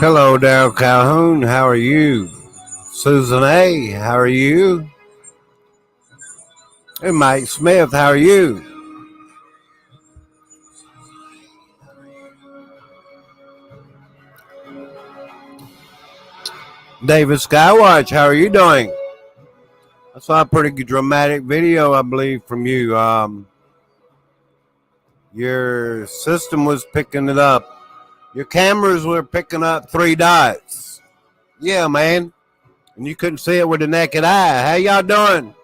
Hello, Daryl Calhoun. How are you? Susan A. How are you? And Mike Smith. How are you? David Skywatch. How are you doing? I saw a pretty dramatic video, I believe, from you. Your system was picking it up. Your cameras were picking up 3 dots. Yeah, man. And you couldn't see it with the naked eye. How y'all doing?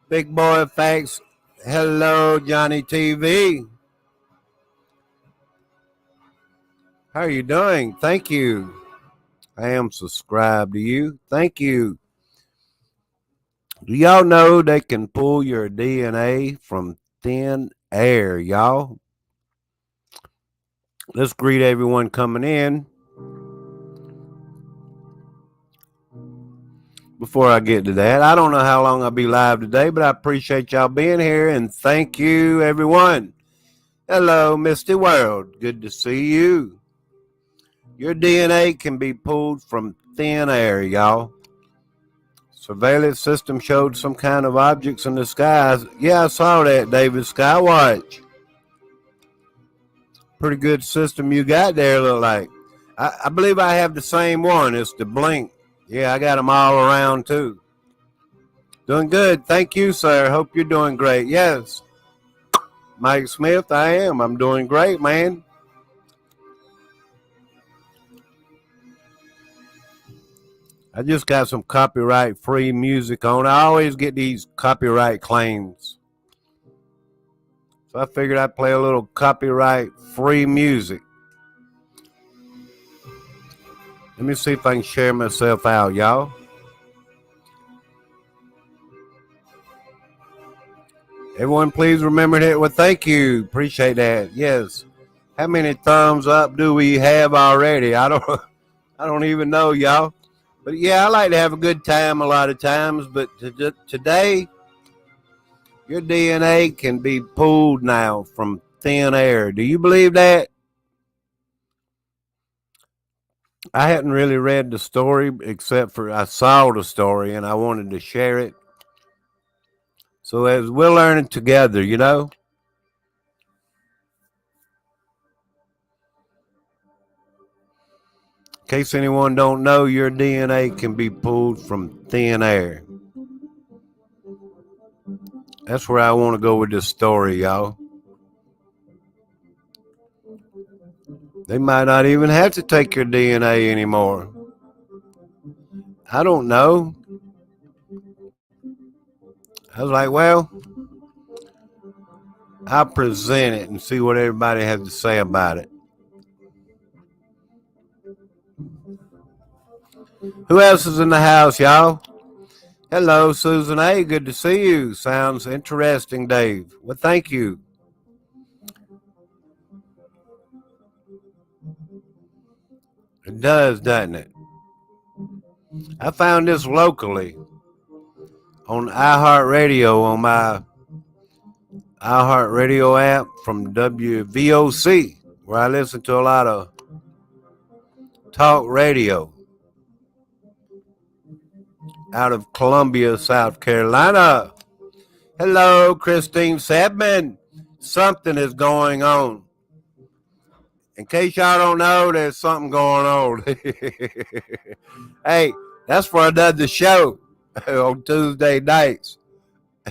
Big Boy Facts. Hello, Johnny TV. How are you doing? Thank you. I am subscribed to you. Thank you. Do y'all know they can pull your DNA from thin air, y'all? Let's greet everyone coming in. Before I get to that, I don't know how long I'll be live today, but I appreciate y'all being here, and thank you, everyone. Hello, Misty World. Good to see you. Your DNA can be pulled from thin air, y'all. Surveillance system showed some kind of objects in the skies. Yeah, I saw that, David Skywatch. Pretty good system you got there, look like. I believe I have the same one. It's the Blink. Yeah, I got them all around, too. Doing good. Thank you, sir. Hope you're doing great. Yes. Mike Smith, I am. I'm doing great, man. I just got some copyright-free music on. I always get these copyright claims. So I figured I'd play a little copyright-free music. Let me see if I can share myself out, y'all. Everyone, please remember that. Well, thank you. Appreciate that. Yes. How many thumbs up do we have already? I don't even know, y'all. But yeah, I like to have a good time a lot of times. But today, your DNA can be pulled now from thin air. Do you believe that? I hadn't really read the story except for I saw the story and I wanted to share it. So as we're learning together, you know. In case anyone don't know, your DNA can be pulled from thin air. That's where I want to go with this story, y'all. They might not even have to take your DNA anymore. I don't know. I was like, well, I'll present it and see what everybody has to say about it. Who else is in the house, y'all? Hello, Susan A. Good to see you. Sounds interesting, Dave. Well, thank you. It does, doesn't it? I found this locally on iHeartRadio on my iHeartRadio app from WVOC, where I listen to a lot of talk radio out of Columbia, South Carolina. Hello, Christine Sedman. Something is going on. In case y'all don't know, there's something going on. Hey, that's for another show on Tuesday nights.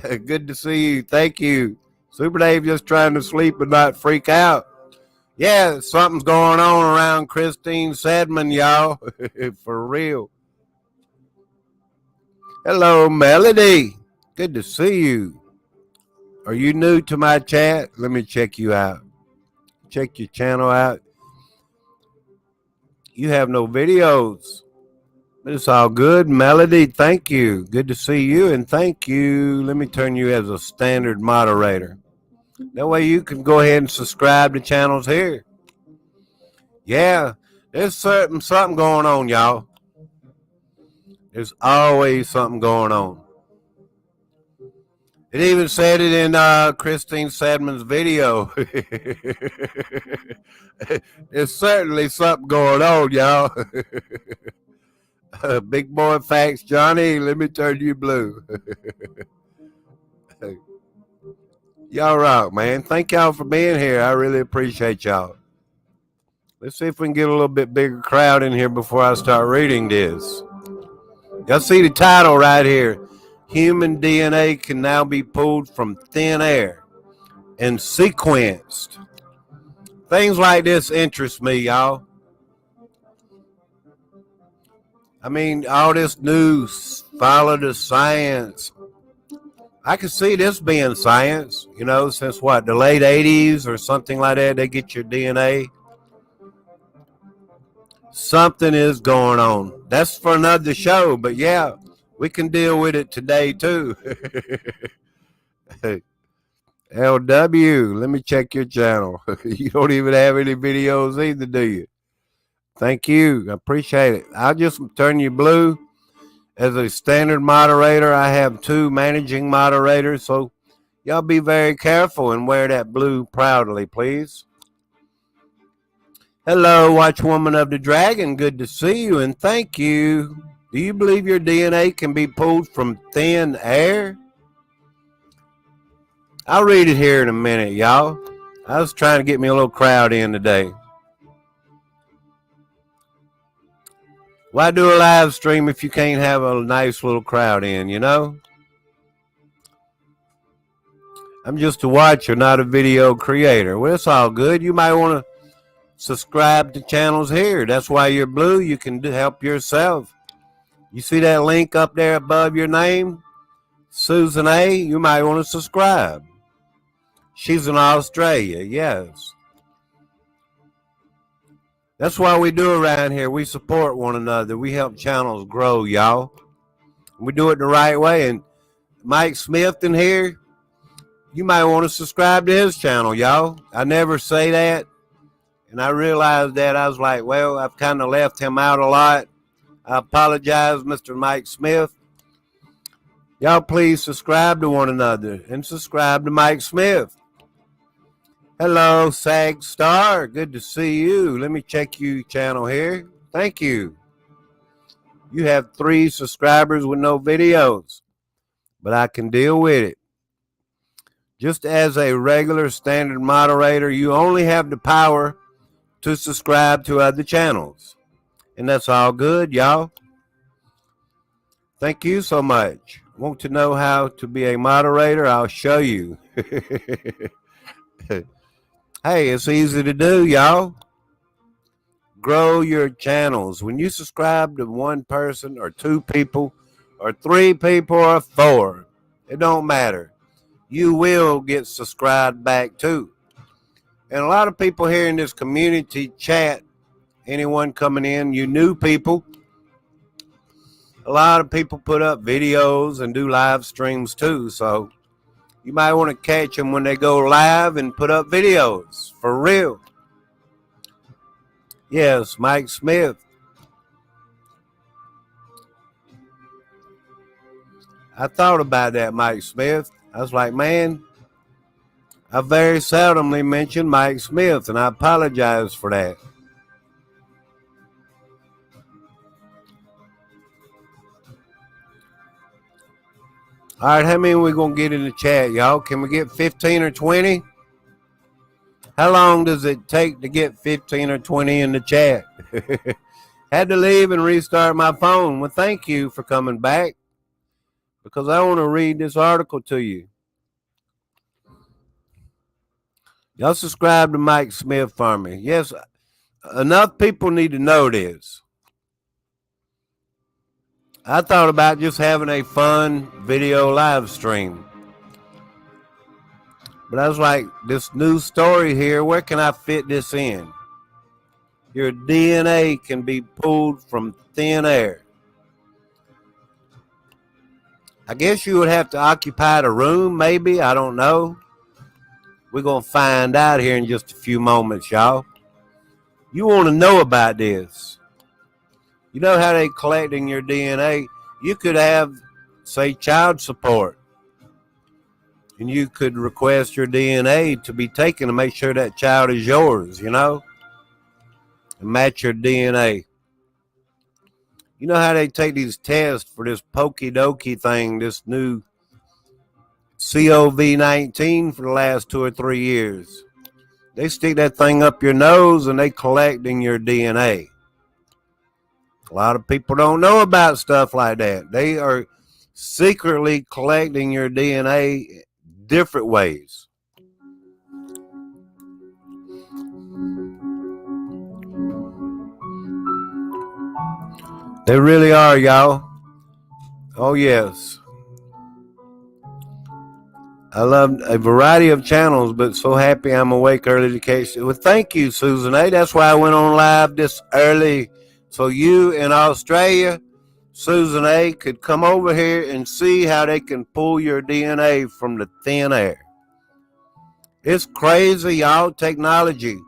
Good to see you. Thank you. Super Dave just trying to sleep and not freak out. Yeah, something's going on around Christine Sedman, y'all. For real. Hello, Melody. Good to see you. Are you new to my chat? Let me check you out. Check your channel out. You have no videos. But it's all good. Melody, thank you. Good to see you, and thank you. Let me turn you as a standard moderator. That way you can go ahead and subscribe to channels here. Yeah, there's something going on, y'all. There's always something going on. It even said it in Christine Sadman's video. There's certainly something going on, y'all. Big boy facts, Johnny. Let me turn you blue. Y'all rock, man. Thank y'all for being here. I really appreciate y'all. Let's see if we can get a little bit bigger crowd in here before I start reading this. Y'all see the title right here. Human DNA can now be pulled from thin air and sequenced. Things like this interest me, y'all. I mean, all this news, follow the science. I can see this being science, you know, since what, the late 80s or something like that, they get your DNA. Something is going on. That's for another show, but yeah, we can deal with it today too. LW, let me check your channel. You don't even have any videos either, do you? Thank you. I appreciate it. I'll just turn you blue. As a standard moderator, I have 2 managing moderators, so y'all be very careful and wear that blue proudly, please. Hello, Watchwoman of the Dragon. Good to see you, and thank you. Do you believe your DNA can be pulled from thin air? I'll read it here in a minute, y'all. I was trying to get me a little crowd in today. Why do a live stream if you can't have a nice little crowd in, you know? I'm just a watcher, not a video creator. Well, it's all good. You might want to subscribe to channels here. That's why you're blue. You can help yourself. You see that link up there above your name? Susan A., you might want to subscribe. She's in Australia, yes. That's why we do around here. We support one another. We help channels grow, y'all. We do it the right way. And Mike Smith in here, you might want to subscribe to his channel, y'all. I never say that. And I realized that. I was like, well, I've kind of left him out a lot. I apologize, Mr. Mike Smith. Y'all please subscribe to one another and subscribe to Mike Smith. Hello, Sag Star. Good to see you. Let me check your channel here. Thank you. You have 3 subscribers with no videos, but I can deal with it. Just as a regular standard moderator, you only have the power to subscribe to other channels. And that's all good, y'all. Thank you so much. Want to know how to be a moderator? I'll show you. Hey, it's easy to do, y'all. Grow your channels. When you subscribe to 1 person or 2 people or 3 people or 4, it don't matter. You will get subscribed back too. And a lot of people here in this community chat, anyone coming in, you new people, a lot of people put up videos and do live streams too. So you might want to catch them when they go live and put up videos for real. Yes, Mike Smith. I thought about that, Mike Smith. I was like, man, I very seldomly mention Mike Smith, and I apologize for that. All right, how many are we going to get in the chat, y'all? Can we get 15 or 20? How long does it take to get 15 or 20 in the chat? Had to leave and restart my phone. Well, thank you for coming back, because I want to read this article to you. Y'all subscribe to Mike Smith for me. Yes, enough people need to know this. I thought about just having a fun video live stream. But I was like, this new story here, where can I fit this in? Your DNA can be pulled from thin air. I guess you would have to occupy the room, maybe. I don't know. We're going to find out here in just a few moments, y'all. You want to know about this. You know how they collecting your DNA? You could have, say, child support. And you could request your DNA to be taken to make sure that child is yours, you know? And match your DNA. You know how they take these tests for this pokey dokey thing, this new COVID-19 for the last 2 or 3 years. They stick that thing up your nose and they collecting your DNA. A lot of people don't know about stuff like that. They are secretly collecting your DNA different ways. They really are, y'all. Oh, yes. I love a variety of channels, but so happy I'm awake early to catch it. Well, thank you, Susan A. That's why I went on live this early. So you in Australia, Susan A., could come over here and see how they can pull your DNA from the thin air. It's crazy, y'all, technology.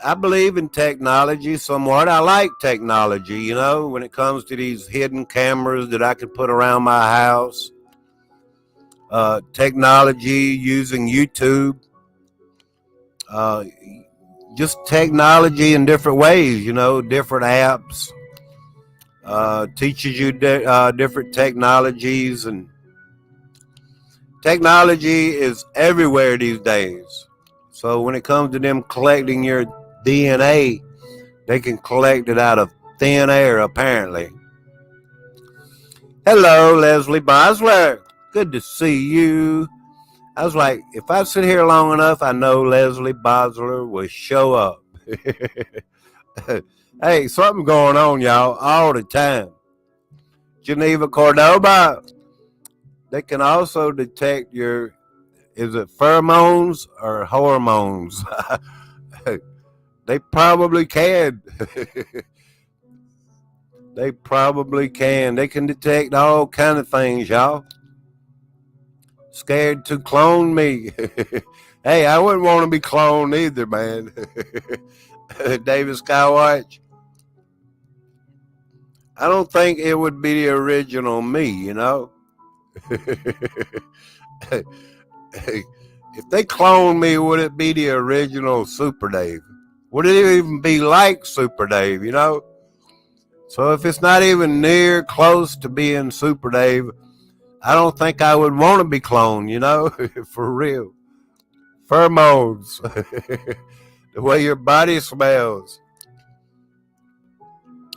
I believe in technology somewhat. I like technology, you know, when it comes to these hidden cameras that I could put around my house. Technology using YouTube. Just technology in different ways, you know, different apps. Teaches you different technologies, and technology is everywhere these days. So when it comes to them collecting your DNA, they can collect it out of thin air, apparently. Hello, Leslie Bosler. Good to see you. I was like, if I sit here long enough, I know Leslie Bosler will show up. Hey, something going on, y'all, all the time. Geneva Cordoba. They can also detect your, is it pheromones or hormones? They probably can. They probably can. They can detect all kind of things, y'all. Scared to clone me. Hey, I wouldn't want to be cloned either, man. David Skywatch. I don't think it would be the original me, you know. If they clone me, would it be the original Super Dave? Would it even be like Super Dave, you know? So if it's not even near close to being Super Dave, I don't think I would want to be cloned, you know? For real. Pheromones. The way your body smells.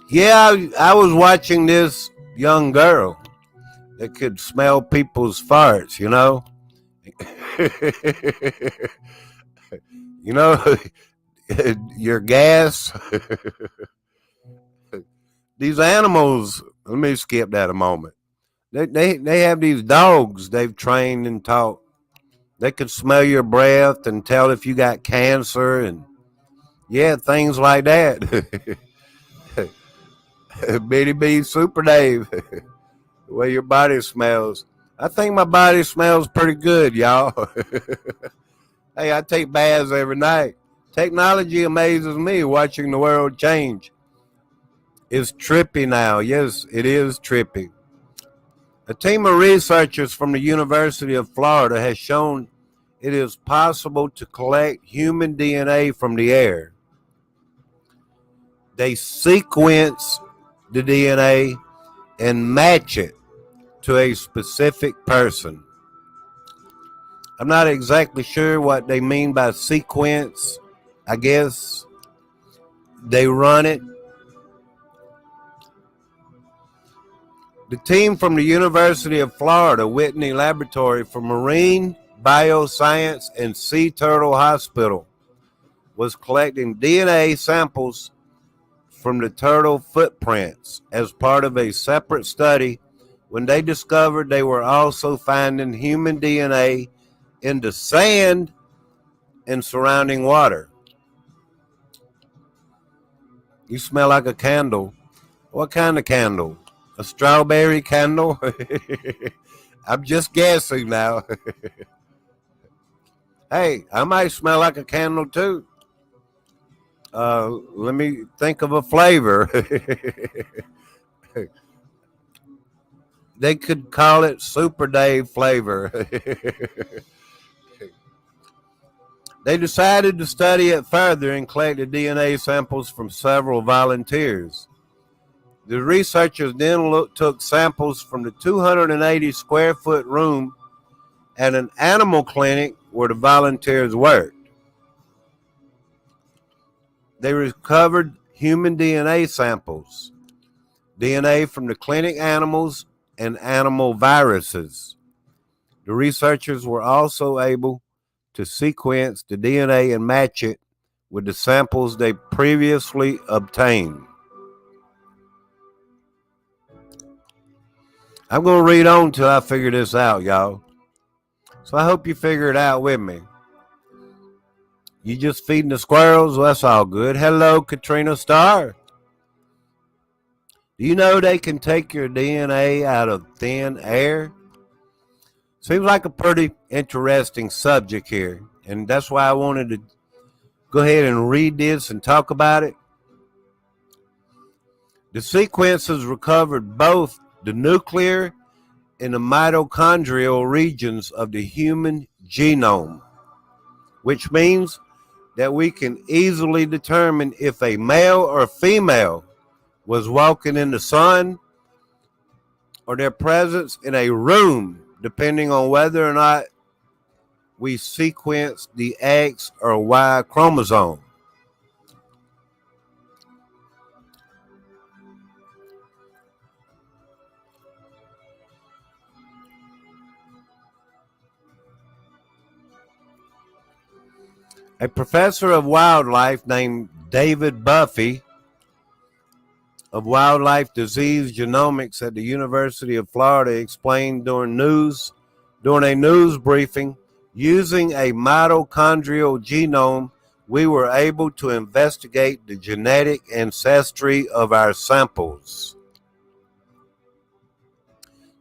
Yeah, I was watching this young girl that could smell people's farts, you know? You know, your gas. These animals, let me skip that a moment. They have these dogs they've trained and taught. They could smell your breath and tell if you got cancer and, yeah, things like that. Bitty B Super Dave. The way your body smells. I think my body smells pretty good, y'all. Hey, I take baths every night. Technology amazes me, watching the world change. It's trippy now. Yes, it is trippy. A team of researchers from the University of Florida has shown it is possible to collect human DNA from the air. They sequence the DNA and match it to a specific person. I'm not exactly sure what they mean by sequence. I guess they run it. The team from the University of Florida Whitney Laboratory for Marine Bioscience and Sea Turtle Hospital was collecting DNA samples from the turtle footprints as part of a separate study when they discovered they were also finding human DNA in the sand and surrounding water. You smell like a candle. What kind of candle? A strawberry candle? I'm just guessing now. Hey, I might smell like a candle too. Let me think of a flavor. They could call it Super Dave flavor. They decided to study it further and collected DNA samples from several volunteers. The researchers then took samples from the 280 square foot room at an animal clinic where the volunteers worked. They recovered human DNA samples, DNA from the clinic animals, and animal viruses. The researchers were also able to sequence the DNA and match it with the samples they previously obtained. I'm going to read on till I figure this out, y'all. So I hope you figure it out with me. You just feeding the squirrels? Well, that's all good. Hello, Katrina Starr. Do you know they can take your DNA out of thin air? Seems like a pretty interesting subject here. And that's why I wanted to go ahead and read this and talk about it. The sequences recovered both the nuclear and the mitochondrial regions of the human genome, which means that we can easily determine if a male or female was walking in the sun or their presence in a room, depending on whether or not we sequence the X or Y chromosome. A professor of wildlife named David Buffy of Wildlife Disease Genomics at the University of Florida explained during a news briefing, using a mitochondrial genome, we were able to investigate the genetic ancestry of our samples.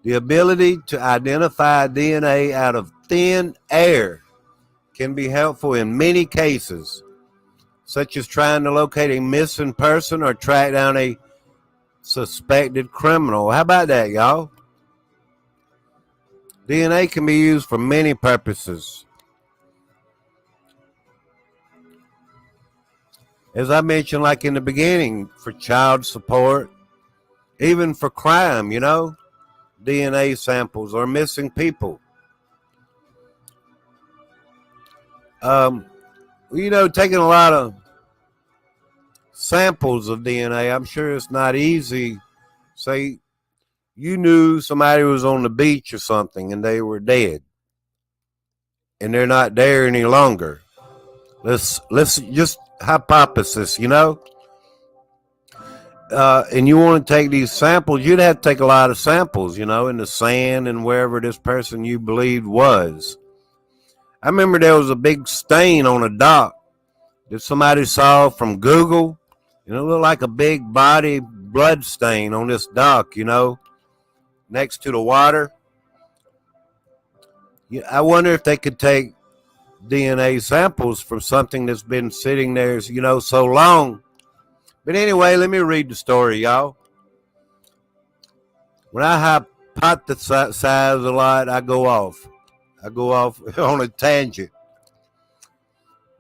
The ability to identify DNA out of thin air can be helpful in many cases, such as trying to locate a missing person or track down a suspected criminal. How about that, y'all? DNA can be used for many purposes. As I mentioned, like in the beginning, for child support, even for crime, DNA samples or missing people. Taking a lot of samples of DNA, I'm sure it's not easy. Say you knew somebody was on the beach or something and they were dead and they're not there any longer. Let's just hypothesis, and you want to take these samples, you'd have to take a lot of samples, in the sand and wherever this person you believed was. I remember there was a big stain on a dock that somebody saw from Google, and it looked like a big body blood stain on this dock, next to the water. I wonder if they could take DNA samples from something that's been sitting there, so long. But anyway, let me read the story, y'all. When I hypothesize a lot, I go off on a tangent.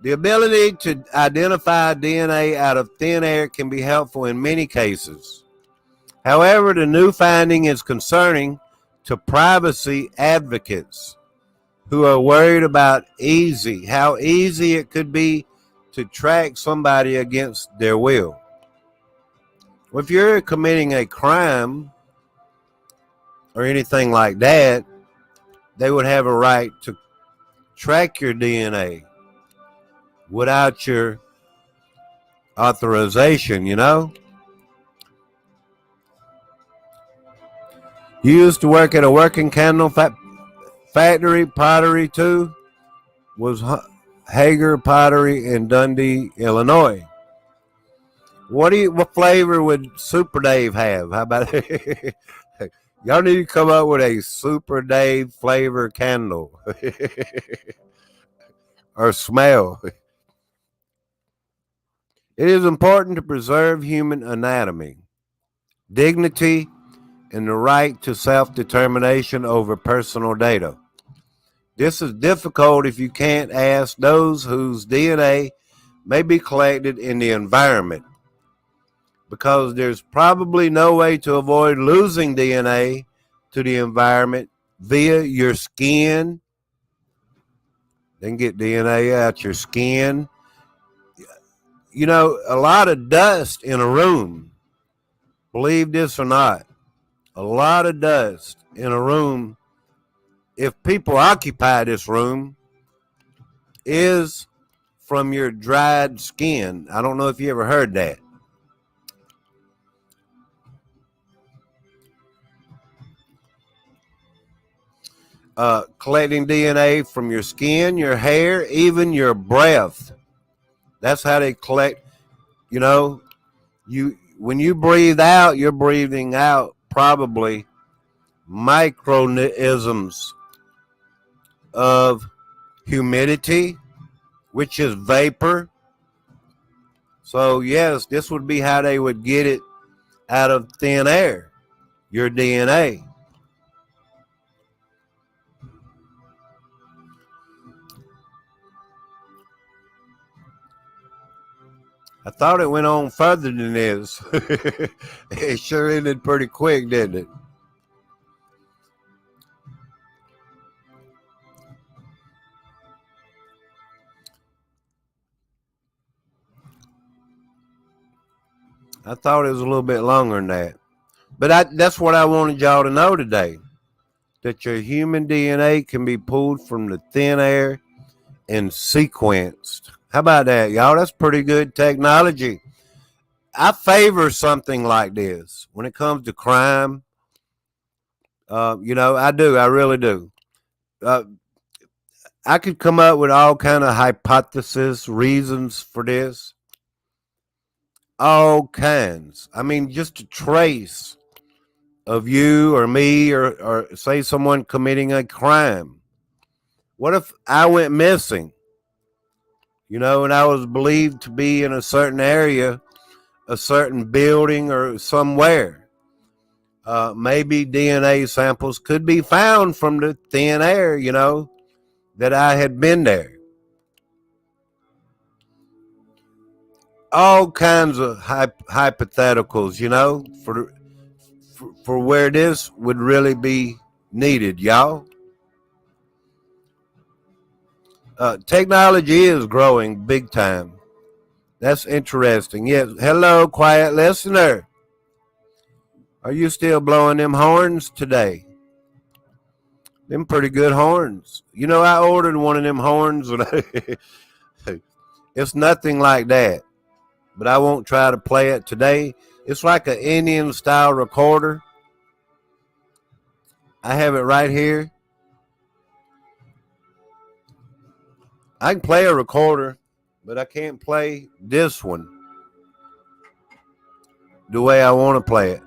The ability to identify DNA out of thin air can be helpful in many cases. However, the new finding is concerning to privacy advocates who are worried about how easy it could be to track somebody against their will. Well, if you're committing a crime or anything like that, they would have a right to track your DNA without your authorization, You used to work at a working candle factory, pottery too. Was Hager Pottery in Dundee, Illinois. What flavor would Super Dave have? How about it? Y'all need to come up with a Super Dave flavor candle or smell. It is important to preserve human anatomy, dignity, and the right to self-determination over personal data. This is difficult if you can't ask those whose DNA may be collected in the environment, because there's probably no way to avoid losing DNA to the environment via your skin. Then get DNA out your skin. You know, a lot of dust in a room, believe this or not, a lot of dust in a room, if people occupy this room, is from your dried skin. I don't know if you ever heard that. Collecting DNA from your skin, your hair, even your breath. That's how they collect. You know, you when you breathe out, you're breathing out probably micronisms of humidity, which is vapor. So yes, this would be how they would get it out of thin air, your DNA. I thought it went on further than this. It sure ended pretty quick, didn't it? I thought it was a little bit longer than that. But that's what I wanted y'all to know today, that your human DNA can be pulled from the thin air and sequenced. How about that, y'all? That's pretty good technology. I favor something like this when it comes to crime. I do. I really do. Uh, I could come up with all kind of hypotheses, reasons for this, all kinds. I mean, just a trace of you or me or say someone committing a crime. What if I went missing? And I was believed to be in a certain area, a certain building, or somewhere. Maybe DNA samples could be found from the thin air, that I had been there. All kinds of hypotheticals, for where this would really be needed, y'all. Technology is growing big time. That's interesting. Yes. Hello, quiet listener. Are you still blowing them horns today? Them pretty good horns. I ordered one of them horns. It's nothing like that, but I won't try to play it today. It's like an Indian style recorder. I have it right here. I can play a recorder, but I can't play this one the way I want to play it.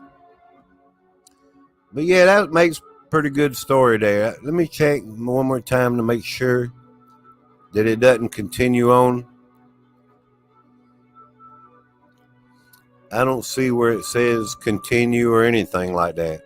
But yeah, that makes pretty good story there. Let me check one more time to make sure that it doesn't continue on. I don't see where it says continue or anything like that.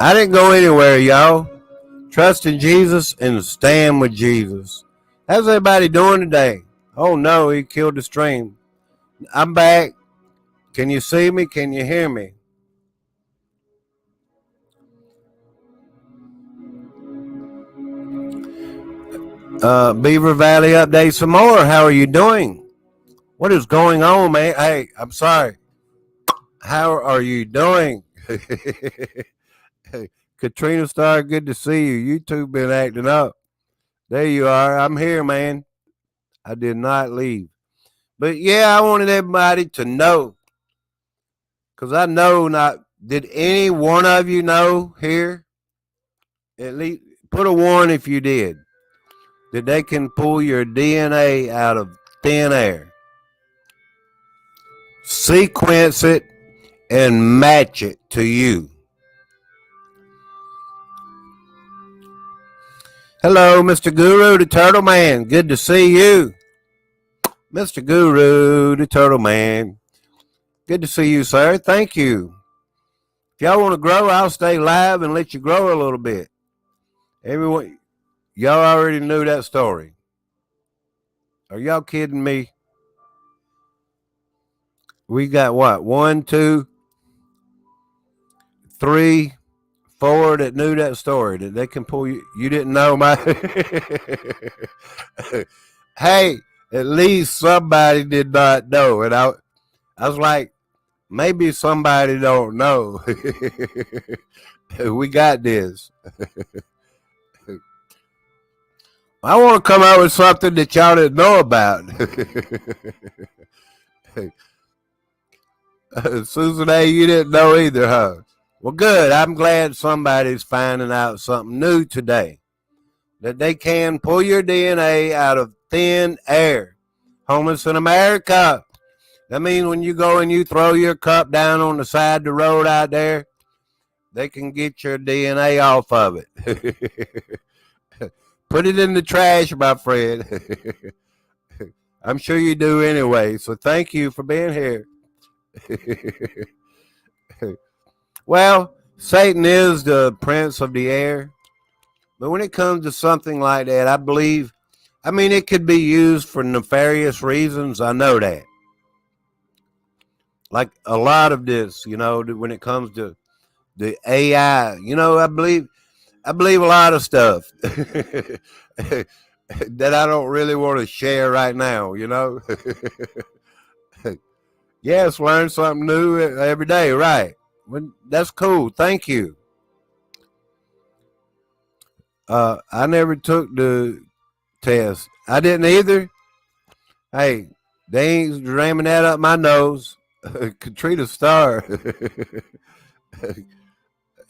I didn't go anywhere, y'all. Trust in Jesus and stand with Jesus. How's everybody doing today? Oh no, he killed the stream. I'm back. Can you see me? Can you hear me? Beaver Valley update some more. How are you doing? What is going on, man? Hey, I'm sorry. How are you doing? Katrina Star, good to see you. You two been acting up. There you are. I'm here, man. I did not leave. But yeah, I wanted everybody to know. Because I know not. Did any one of you know here? At least put a one if you did. That they can pull your DNA out of thin air, sequence it, and match it to you. Hello, Mr. Guru, the Turtle Man. Good to see you. Mr. Guru, the Turtle Man. Good to see you, sir. Thank you. If y'all want to grow, I'll stay live and let you grow a little bit. Everyone, y'all already knew that story. Are y'all kidding me? We got what? 1, 2, 3, 4 that knew that story, that they can pull you. You didn't know my. Hey, at least somebody did not know. And I was like, maybe somebody don't know. We got this. I want to come out with something that y'all didn't know about. Susan A., you didn't know either, huh? Well, good. I'm glad somebody's finding out something new today. That they can pull your DNA out of thin air. Homeless in America. That means when you go and you throw your cup down on the side of the road out there, they can get your DNA off of it. Put it in the trash, my friend. I'm sure you do anyway. So thank you for being here. Well, Satan is the prince of the air. But when it comes to something like that, I believe, it could be used for nefarious reasons. I know that. Like a lot of this, when it comes to the AI, I believe a lot of stuff that I don't really want to share right now, Yes, learn something new every day, right? That's cool. Thank you. I never took the test. I didn't either. Hey, they ain't ramming that up my nose. Katrina Star.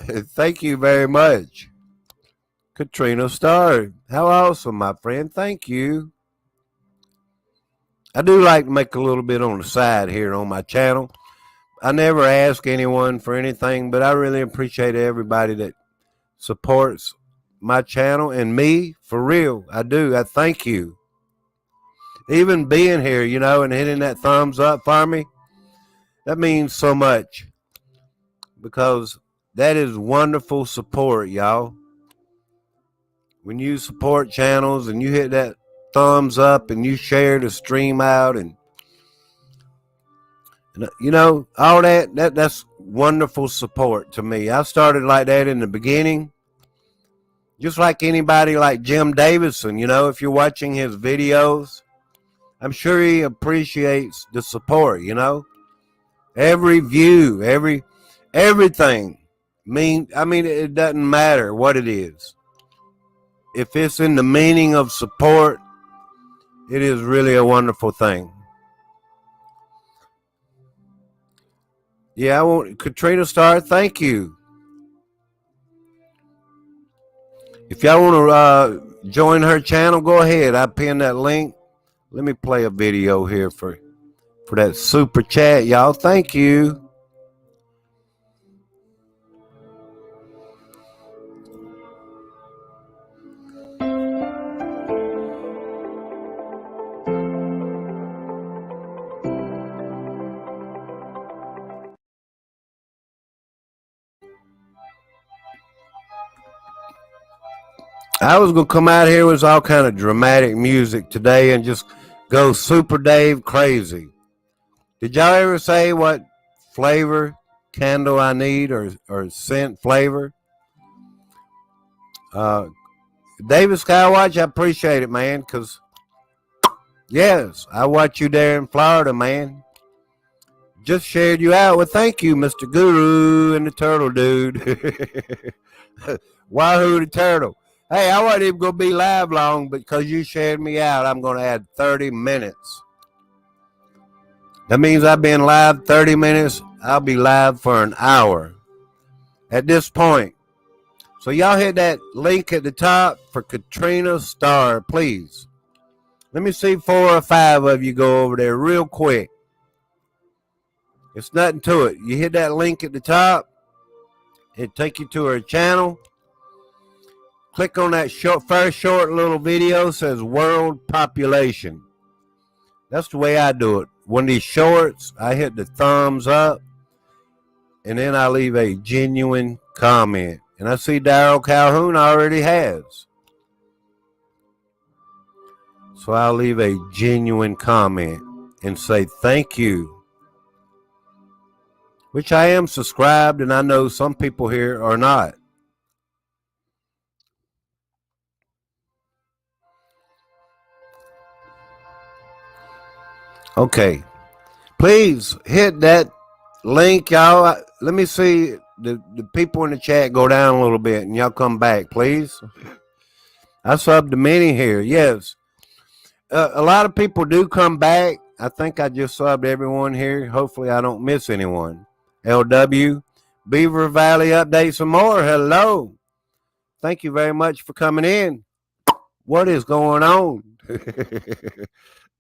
Thank you very much. Katrina Star. How awesome, my friend. Thank you. I do like to make a little bit on the side here on my channel. I never ask anyone for anything, but I really appreciate everybody that supports my channel and me for real. I do. I thank you. Even being here, and hitting that thumbs up for me, that means so much because that is wonderful support, y'all. When you support channels and you hit that thumbs up and you share the stream out and all that's wonderful support to me. I started like that in the beginning, just like anybody like Jim Davidson. If you're watching his videos, I'm sure he appreciates the support. Every view, everything. It doesn't matter what it is. If it's in the meaning of support, it is really a wonderful thing. Yeah, I want Katrina Star. Thank you. If y'all want to join her channel, go ahead. I pinned that link. Let me play a video here for that super chat, y'all. Thank you. I was going to come out here with all kind of dramatic music today and just go Super Dave crazy. Did y'all ever say what flavor candle I need or scent flavor? David Skywatch, I appreciate it, man, because, yes, I watch you there in Florida, man. Just shared you out. Well, thank you, Mr. Guru and the Turtle Dude. Wahoo the Turtle. Hey, I wasn't even going to be live long, but because you shared me out, I'm going to add 30 minutes. That means I've been live 30 minutes. I'll be live for an hour at this point. So y'all hit that link at the top for Katrina Starr, please. Let me see 4 or 5 of you go over there real quick. It's nothing to it. You hit that link at the top. It'll take you to her channel. Click on that first short little video. Says world population. That's the way I do it. One of these shorts, I hit the thumbs up. And then I leave a genuine comment. And I see Daryl Calhoun already has. So I'll leave a genuine comment and say thank you. Which I am subscribed, and I know some people here are not. Okay. Please hit that link, y'all. Let me see the people in the chat go down a little bit, and y'all come back, please. I subbed to many here, yes. A lot of people do come back. I think I just subbed everyone here. Hopefully I don't miss anyone. LW, Beaver Valley update some more. Hello. Thank you very much for coming in. What is going on?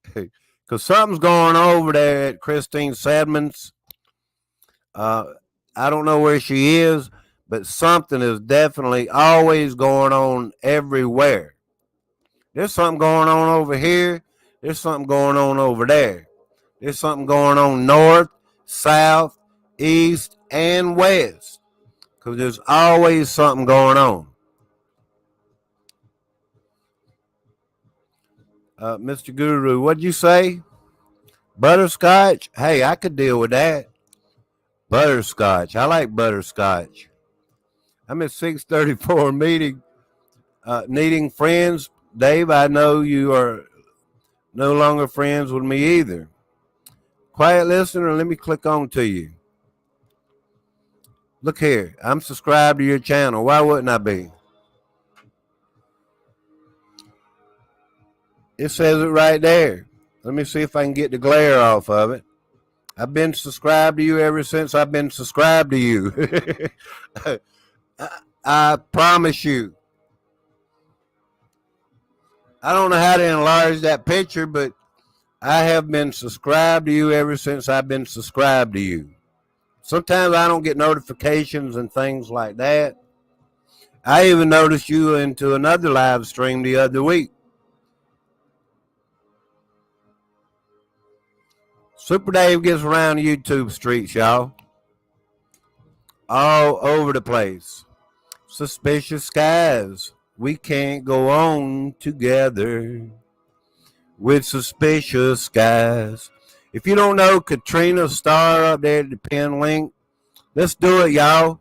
Because something's going on over there at Christine Sedman's. I don't know where she is, but something is definitely always going on everywhere. There's something going on over here. There's something going on over there. There's something going on north, south, east, and west. Because there's always something going on. Mr. Guru, what'd you say? Butterscotch? Hey, I could deal with that. Butterscotch. I like butterscotch. I'm at 634 meeting. Needing friends. Dave, I know you are no longer friends with me either. Quiet listener, let me click on to you. Look here. I'm subscribed to your channel. Why wouldn't I be? It says it right there. Let me see if I can get the glare off of it. I've been subscribed to you ever since I've been subscribed to you. I promise you. I don't know how to enlarge that picture, but I have been subscribed to you ever since I've been subscribed to you. Sometimes I don't get notifications and things like that. I even noticed you into another live stream the other week. Super Dave gets around YouTube streets, y'all. All over the place. Suspicious skies. We can't go on together with suspicious skies. If you don't know Katrina Starr up there at the pin link, let's do it, y'all.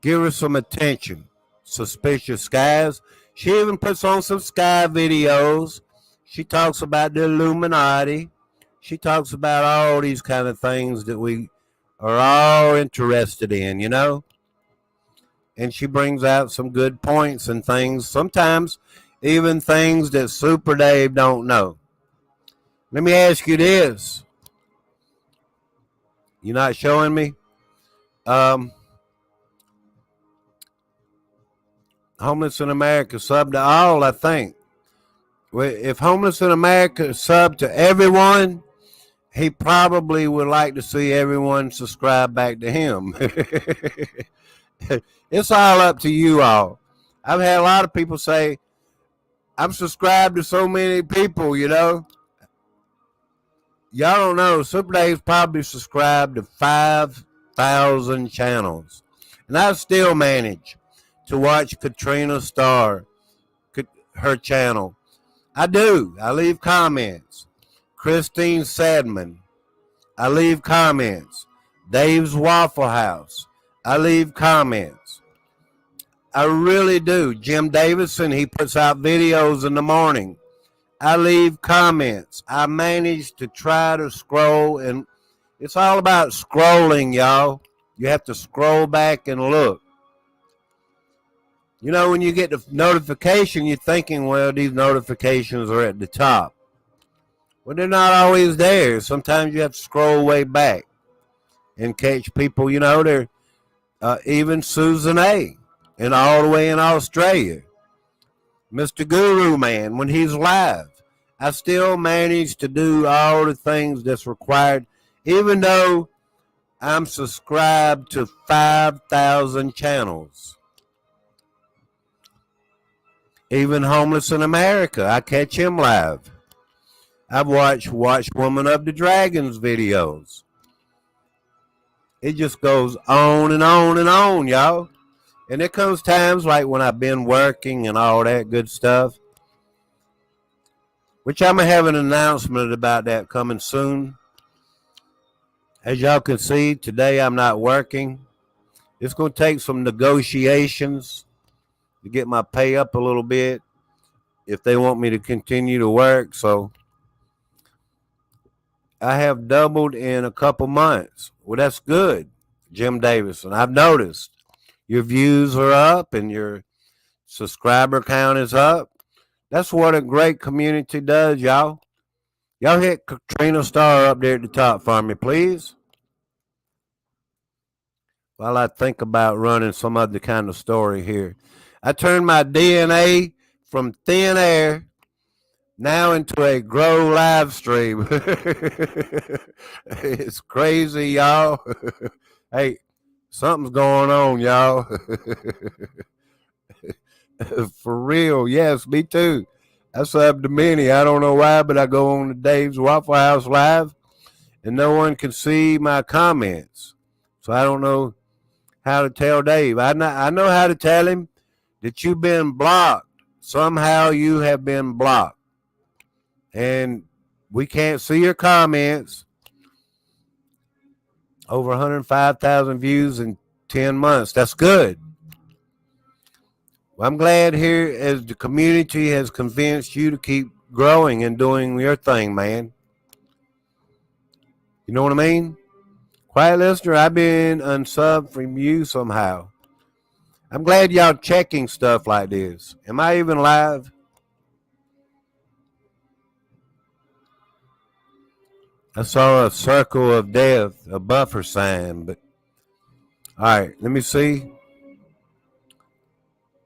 Give her some attention. Suspicious skies. She even puts on some sky videos. She talks about the Illuminati. She talks about all these kind of things that we are all interested in, you know? And she brings out some good points and things, sometimes even things that Super Dave don't know. Let me ask you this. You're not showing me? Homeless in America sub to all, I think. If Homeless in America sub to everyone, he probably would like to see everyone subscribe back to him. It's all up to you all. I've had a lot of people say, I'm subscribed to so many people, you know. Y'all don't know. Super Dave's probably subscribed to 5,000 channels. And I still manage to watch Katrina Starr, her channel? I do. I leave comments. Christine Sadman, I leave comments. Dave's Waffle House, I leave comments. I really do. Jim Davison, he puts out videos in the morning. I leave comments. I manage to try to scroll, and it's all about scrolling, y'all. You have to scroll back and look. You know, when you get the notification, you're thinking, well, these notifications are at the top. Well, they're not always there. Sometimes you have to scroll way back and catch people, you know, they're even Susan A. and all the way in Australia. Mr. Guru Man, when he's live, I still manage to do all the things that's required, even though I'm subscribed to 5,000 channels. Even Homeless in America, I catch him live. I've watched Woman of the Dragons videos. It just goes on and on and on, y'all. And there comes times like when I've been working and all that good stuff, which I'm going to have an announcement about that coming soon. As y'all can see, today I'm not working. It's going to take some negotiations to get my pay up a little bit if they want me to continue to work. So I have doubled in a couple months. Well, that's good, Jim Davison. I've noticed your views are up and your subscriber count is up. That's what a great community does, y'all. Y'all hit Katrina Starr up there at the top for me, please. While I think about running some other kind of story here. I turned my DNA from thin air now into a grow live stream. It's crazy, y'all. Hey, something's going on, y'all. For real, yes, me too. I sub to many. I don't know why, but I go on to Dave's Waffle House live, and no one can see my comments. So I don't know how to tell Dave. I know how to tell him that you've been blocked. Somehow you have been blocked. And we can't see your comments. Over 105,000 views in 10 months. That's good. Well, I'm glad here as the community has convinced you to keep growing and doing your thing, man. You know what I mean? Quiet listener, I've been unsubbed from you somehow. I'm glad y'all checking stuff like this. Am I even live? I saw a circle of death, a buffer sign, but all right, let me see.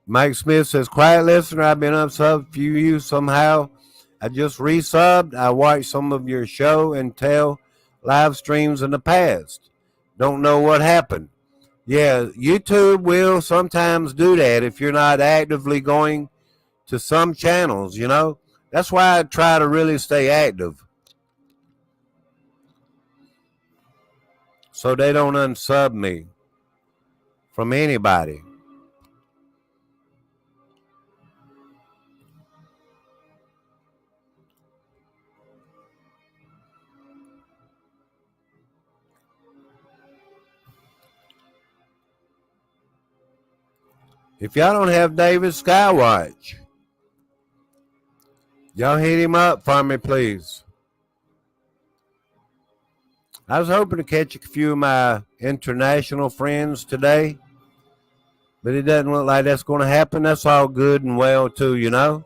Mike Smith says, quiet listener, I've been unsubbed for you somehow. I just resubbed. I watched some of your show and tell live streams in the past. Don't know what happened. Yeah, YouTube will sometimes do that if you're not actively going to some channels, you know. That's why I try to really stay active, so they don't unsub me from anybody. If y'all don't have David Skywatch, y'all hit him up for me, please. I was hoping to catch a few of my international friends today, but it doesn't look like that's going to happen. That's all good and well, too, you know.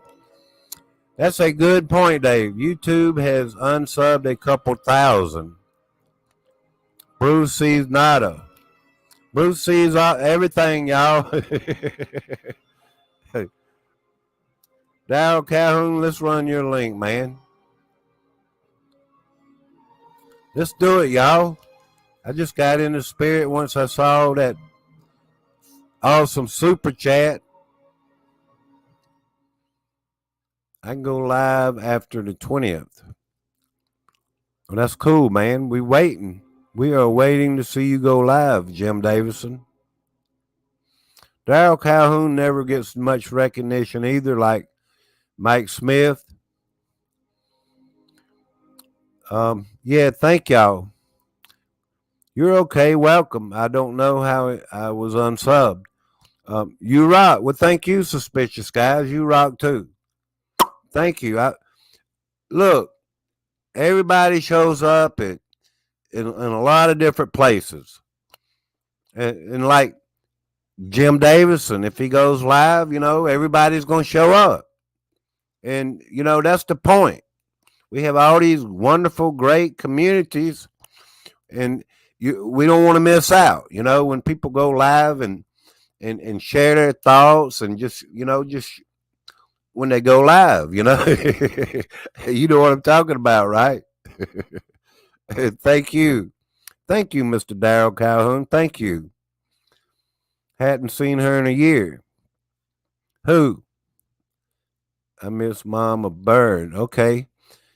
That's a good point, Dave. YouTube has unsubbed a couple thousand. Bruce sees nada. Bruce sees everything, y'all. Darryl Calhoun, let's run your link, man. Let's do it, y'all. I just got in the spirit once I saw that awesome super chat. I can go live after the 20th. Well, that's cool, man. We waiting. We are waiting to see you go live, Jim Davison. Daryl Calhoun never gets much recognition either, like Mike Smith. Yeah, thank y'all. You're okay. Welcome. I don't know how I was unsubbed. You rock. Well, thank you, suspicious guys. You rock too. Thank you. Look. Everybody shows up in a lot of different places, and like Jim Davison, if he goes live, everybody's going to show up, and that's the point. We have all these wonderful, great communities, and we don't want to miss out. When people go live and share their thoughts and just when they go live, you know what I'm talking about, right? Thank you, Mr. Daryl Calhoun. Thank you. Hadn't seen her in a year. Who? I miss Mama Bird. Okay.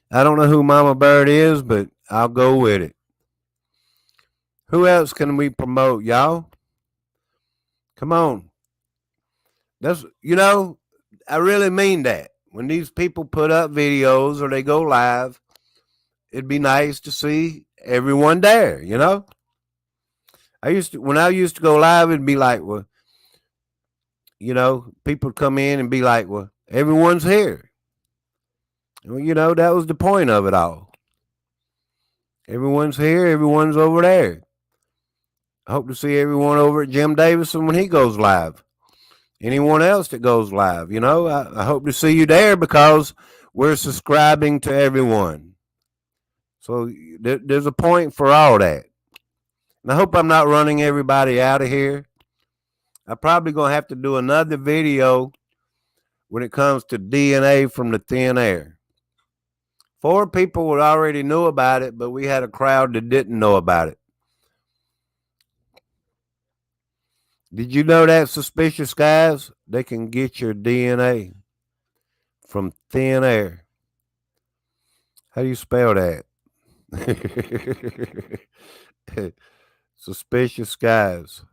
I don't know who Mama Bird is, but I'll go with it. Who else can we promote, y'all? Come on. That's I really mean that. When these people put up videos or they go live, it'd be nice to see everyone there, when I used to go live, it'd be like, well, people come in and be like, well, everyone's here. Well, that was the point of it all. Everyone's here, everyone's over there. I hope to see everyone over at Jim Davison when he goes live. Anyone else that goes live, I hope to see you there because we're subscribing to everyone. So there's a point for all that. And I hope I'm not running everybody out of here. I'm probably going to have to do another video when it comes to DNA from the thin air. 4 people would already knew about it, but we had a crowd that didn't know about it. Did you know that, suspicious guys? They can get your DNA from thin air. How do you spell that? Suspicious guys.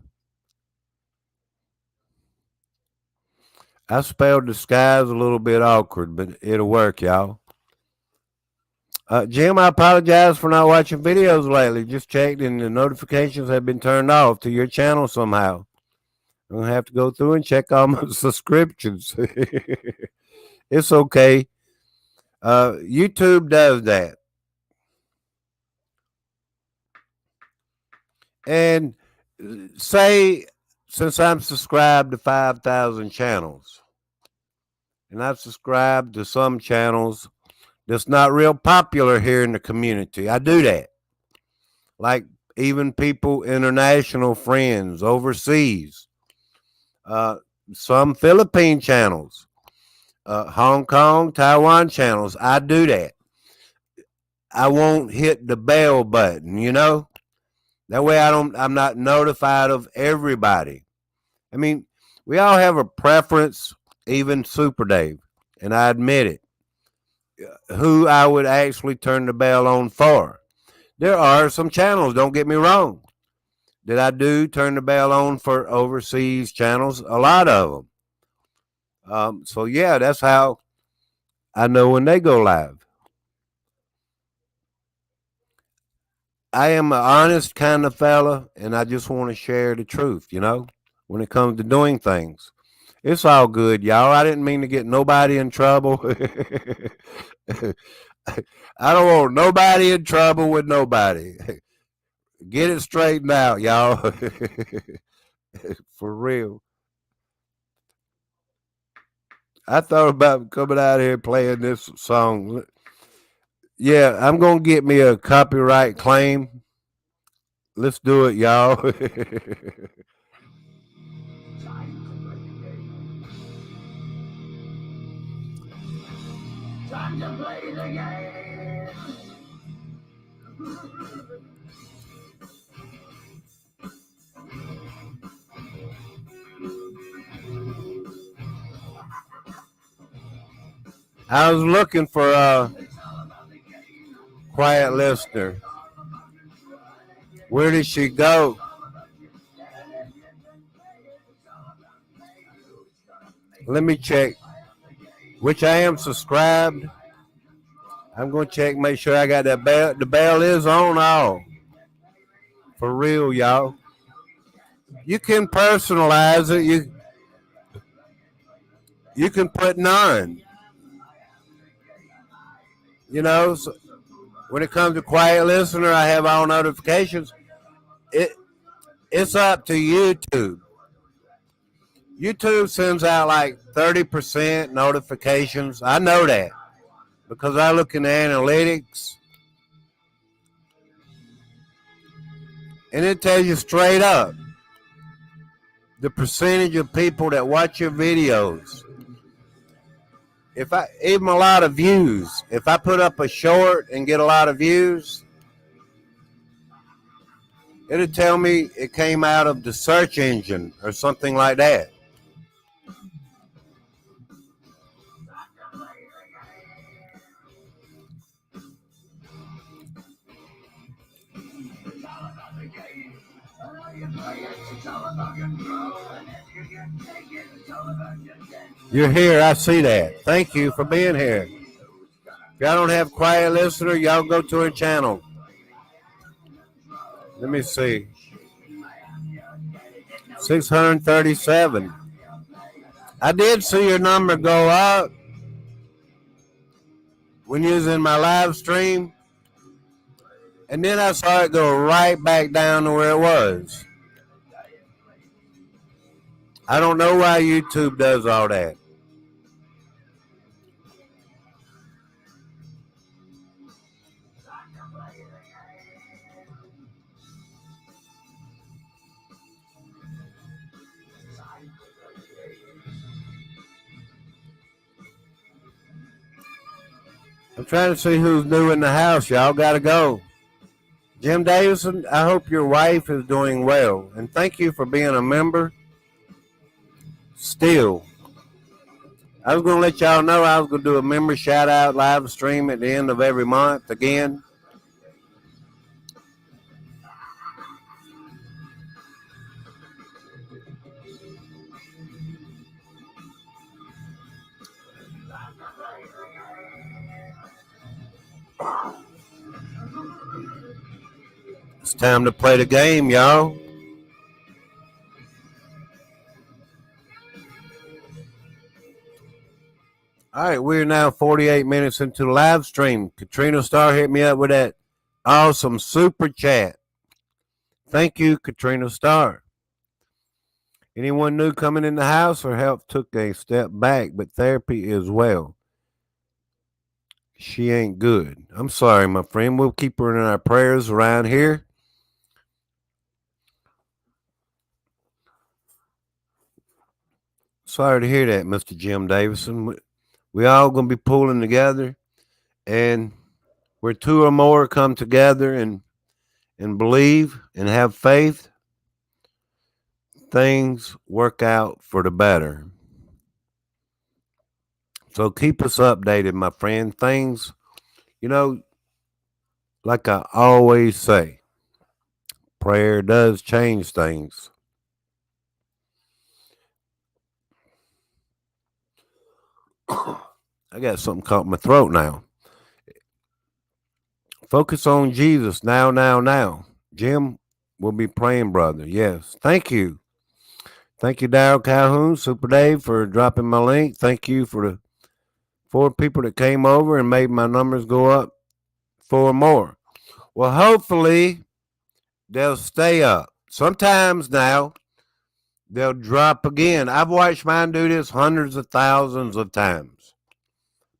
I spelled disguise a little bit awkward, but it'll work, y'all. Jim, I apologize for not watching videos lately. Just checked and the notifications have been turned off to your channel somehow. I'm going to have to go through and check all my subscriptions. It's okay. YouTube does that. And say, since I'm subscribed to 5,000 channels, and I've subscribed to some channels that's not real popular here in the community, I do that. Like even people, international friends overseas, some Philippine channels, Hong Kong, Taiwan channels, I do that. I won't hit the bell button, That way I'm not notified of everybody. I mean, we all have a preference, even Super Dave, and I admit it, who I would actually turn the bell on for. There are some channels, don't get me wrong, that I do turn the bell on for overseas channels, a lot of them. So, yeah, that's how I know when they go live. I am an honest kind of fella, and I just want to share the truth, when it comes to doing things. It's all good, y'all. I didn't mean to get nobody in trouble. I don't want nobody in trouble with nobody. Get it straightened out, y'all. For real. I thought about coming out here playing this song. Yeah, I'm going to get me a copyright claim. Let's do it, y'all. Time to play the game. I was looking for a quiet listener. Where did she go? Let me check, which I am subscribed. I'm going to check, make sure I got that bell. The bell is on all. For real, y'all. You can personalize it. You can put none. You know, so when it comes to quiet listener, I have all notifications. It's up to YouTube. YouTube sends out like 30% notifications. I know that because I look in the analytics and it tells you straight up the percentage of people that watch your videos. Even a lot of views. If I put up a short and get a lot of views, it'll tell me it came out of the search engine or something like that. You're here. I see that. Thank you for being here. If y'all don't have quiet listener, y'all go to her channel. Let me see. 637. I did see your number go up when you was in my live stream. And then I saw it go right back down to where it was. I don't know why YouTube does all that. I'm trying to see who's new in the house. Y'all got to go. Jim Davison, I hope your wife is doing well. And thank you for being a member. Still, I was going to let y'all know I was going to do a member shout out live stream at the end of every month again. It's time to play the game, y'all. All right, we're now 48 minutes into the live stream. Katrina Starr hit me up with that awesome super chat. Thank you, Katrina Starr. Anyone new coming in the house? Her health took a step back, but therapy is well. She ain't good. I'm sorry, my friend. We'll keep her in our prayers around here. Sorry to hear that, Mr. Jim Davison. We all going to be pulling together, and where two or more come together and believe and have faith, things work out for the better. So keep us updated, my friend. Things, like I always say, prayer does change things. I got something caught in my throat now. Focus on Jesus now, now, now. Jim will be praying, brother. Yes. Thank you. Thank you, Darryl Calhoun, Super Dave, for dropping my link. Thank you for the 4 people that came over and made my numbers go up 4 more. Well, hopefully they'll stay up. Sometimes now they'll drop again. I've watched mine do this hundreds of thousands of times.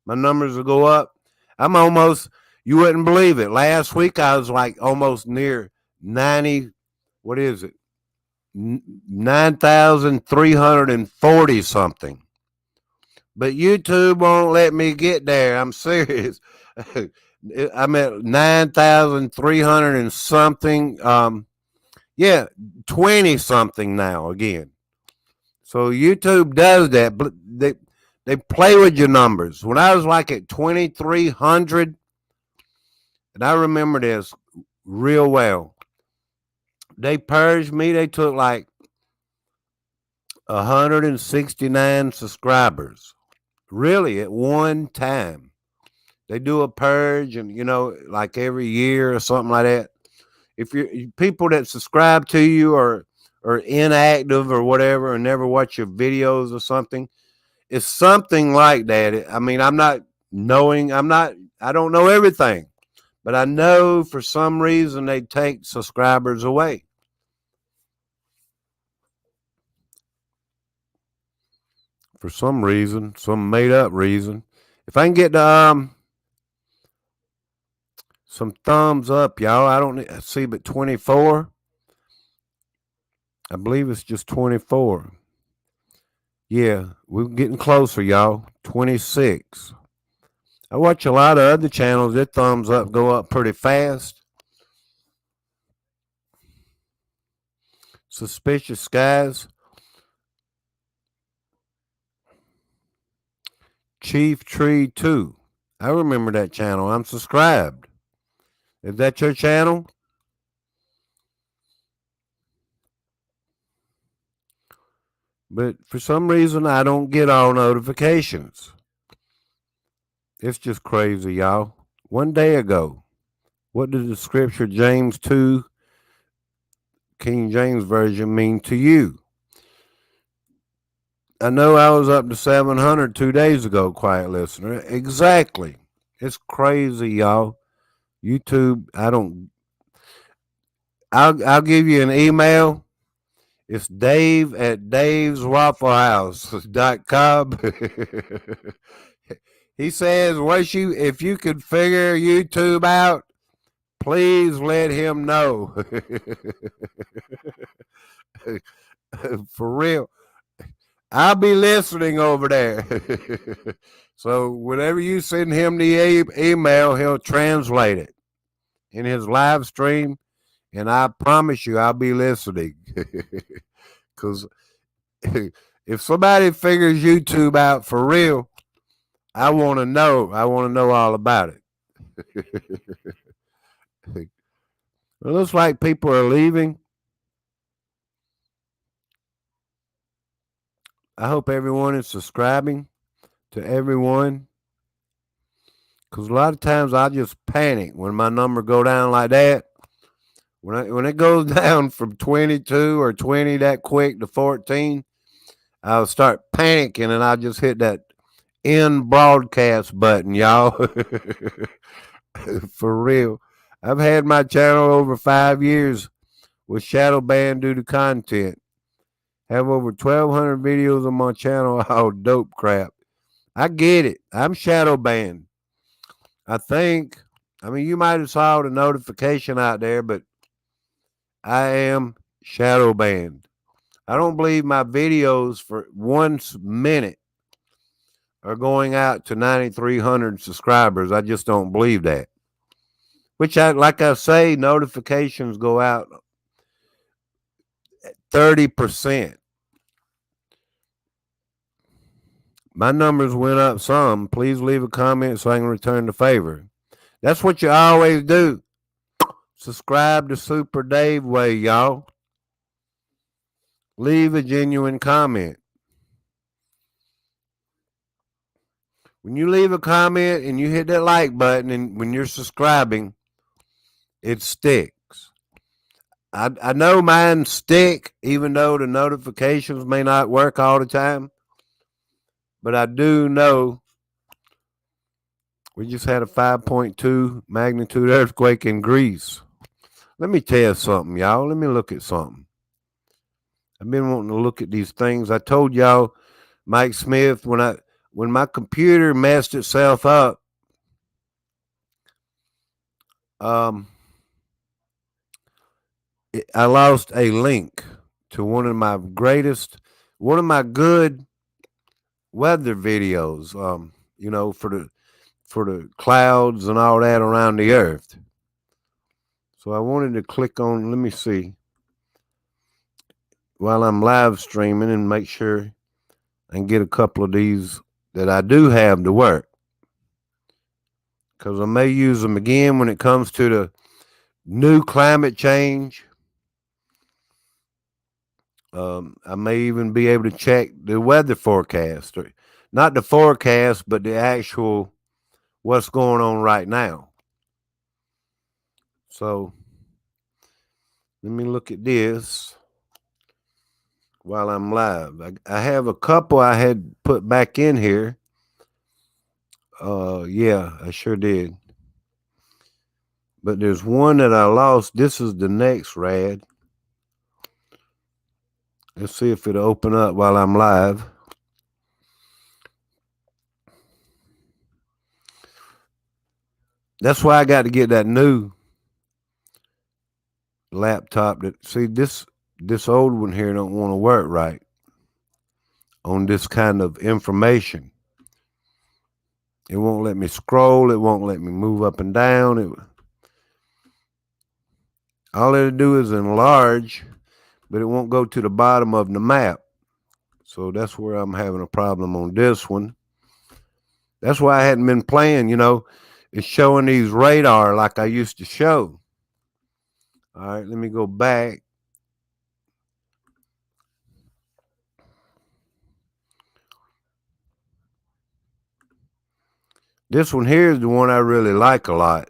My numbers will go up. I'm almost, you wouldn't believe it. Last week I was like almost near 90, what is it? 9,340 something. But YouTube won't let me get there. I'm serious. I'm at 9,300 and something. 20 something now again. So YouTube does that. They play with your numbers. When I was like at 2,300, and I remember this real well, they purged me. They took like 169 subscribers. Really, at one time. They do a purge, and like every year or something like that. If you people that subscribe to you are inactive or whatever and never watch your videos or something, it's something like that. I mean, I don't know everything, but I know for some reason they take subscribers away. For some reason, some made up reason. If I can get some thumbs up, y'all. I don't see but 24. I believe it's just 24. Yeah, we're getting closer, y'all. 26. I watch a lot of other channels. Their thumbs up go up pretty fast. Suspicious Skies. Chief Tree 2. I remember that channel. I'm subscribed. Is that your channel? But for some reason, I don't get all notifications. It's just crazy, y'all. One day ago, what did the scripture James 2, King James Version, mean to you? I know I was up to 700 2 days ago, quiet listener. Exactly. It's crazy, y'all. YouTube, I'll give you an email. It's Dave at daveswafflehouse.com. He says, if you could figure YouTube out, please let him know. For real. I'll be listening over there. So whenever you send him the email, he'll translate it in his live stream. And I promise you, I'll be listening. Because if somebody figures YouTube out for real, I want to know. I want to know all about it. It looks like people are leaving. I hope everyone is subscribing to everyone. Because a lot of times I just panic when my number go down like that. When it goes down from 22 or 20 that quick to 14, I'll start panicking and I'll just hit that end broadcast button, y'all. For real. I've had my channel over 5 years with shadow banned due to content. Have over 1,200 videos on my channel. Oh, dope crap. I get it. I'm shadow banned. I mean, you might have saw the notification out there, but I am shadow banned. I don't believe my videos for 1 minute are going out to 9,300 subscribers. I just don't believe that. Like I say, notifications go out 30%. My numbers went up some. Please leave a comment so I can return the favor. That's what you always do. Subscribe to Super Dave Way, y'all. Leave a genuine comment. When you leave a comment and you hit that like button and when you're subscribing, it sticks. I know mine stick, even though the notifications may not work all the time. But I do know we just had a 5.2 magnitude earthquake in Greece. Let me tell you something, y'all. Let me look at something. I've been wanting to look at these things. I told y'all, Mike Smith, when my computer messed itself up, I lost a link to one of my good weather videos. For the clouds and all that around the earth. So I wanted to click on. Let me see. While I'm live streaming and make sure I can get a couple of these that I do have to work. Because I may use them again when it comes to the new climate change. I may even be able to check the weather forecast, or not the forecast, but the actual what's going on right now. So let me look at this while I'm live. I have a couple I had put back in here. Yeah, I sure did. But there's one that I lost. This is the next rad. Let's see if it'll open up while I'm live. That's why I got to get that new laptop. That see this old one here don't want to work right on this kind of information. It won't let me scroll. It won't let me move up and down. All it'll do is enlarge, but it won't go to the bottom of the map. So that's where I'm having a problem on this one. That's why I hadn't been playing, it's showing these radar like I used to show. All right, let me go back. This one here is the one I really like a lot.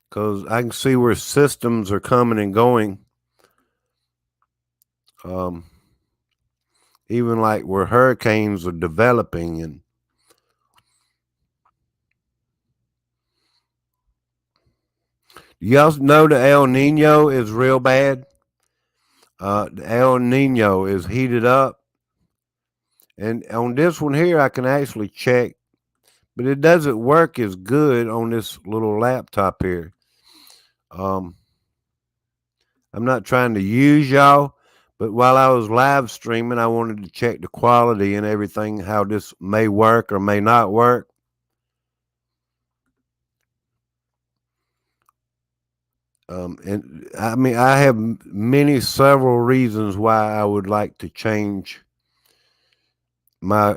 Because I can see where systems are coming and going. Even like where hurricanes are developing. And y'all know the El Nino is real bad. The El Nino is heated up. And on this one here, I can actually check, but it doesn't work as good on this little laptop here. I'm not trying to use y'all, but while I was live streaming, I wanted to check the quality and everything, how this may work or may not work. And I mean, I have several reasons why I would like to change my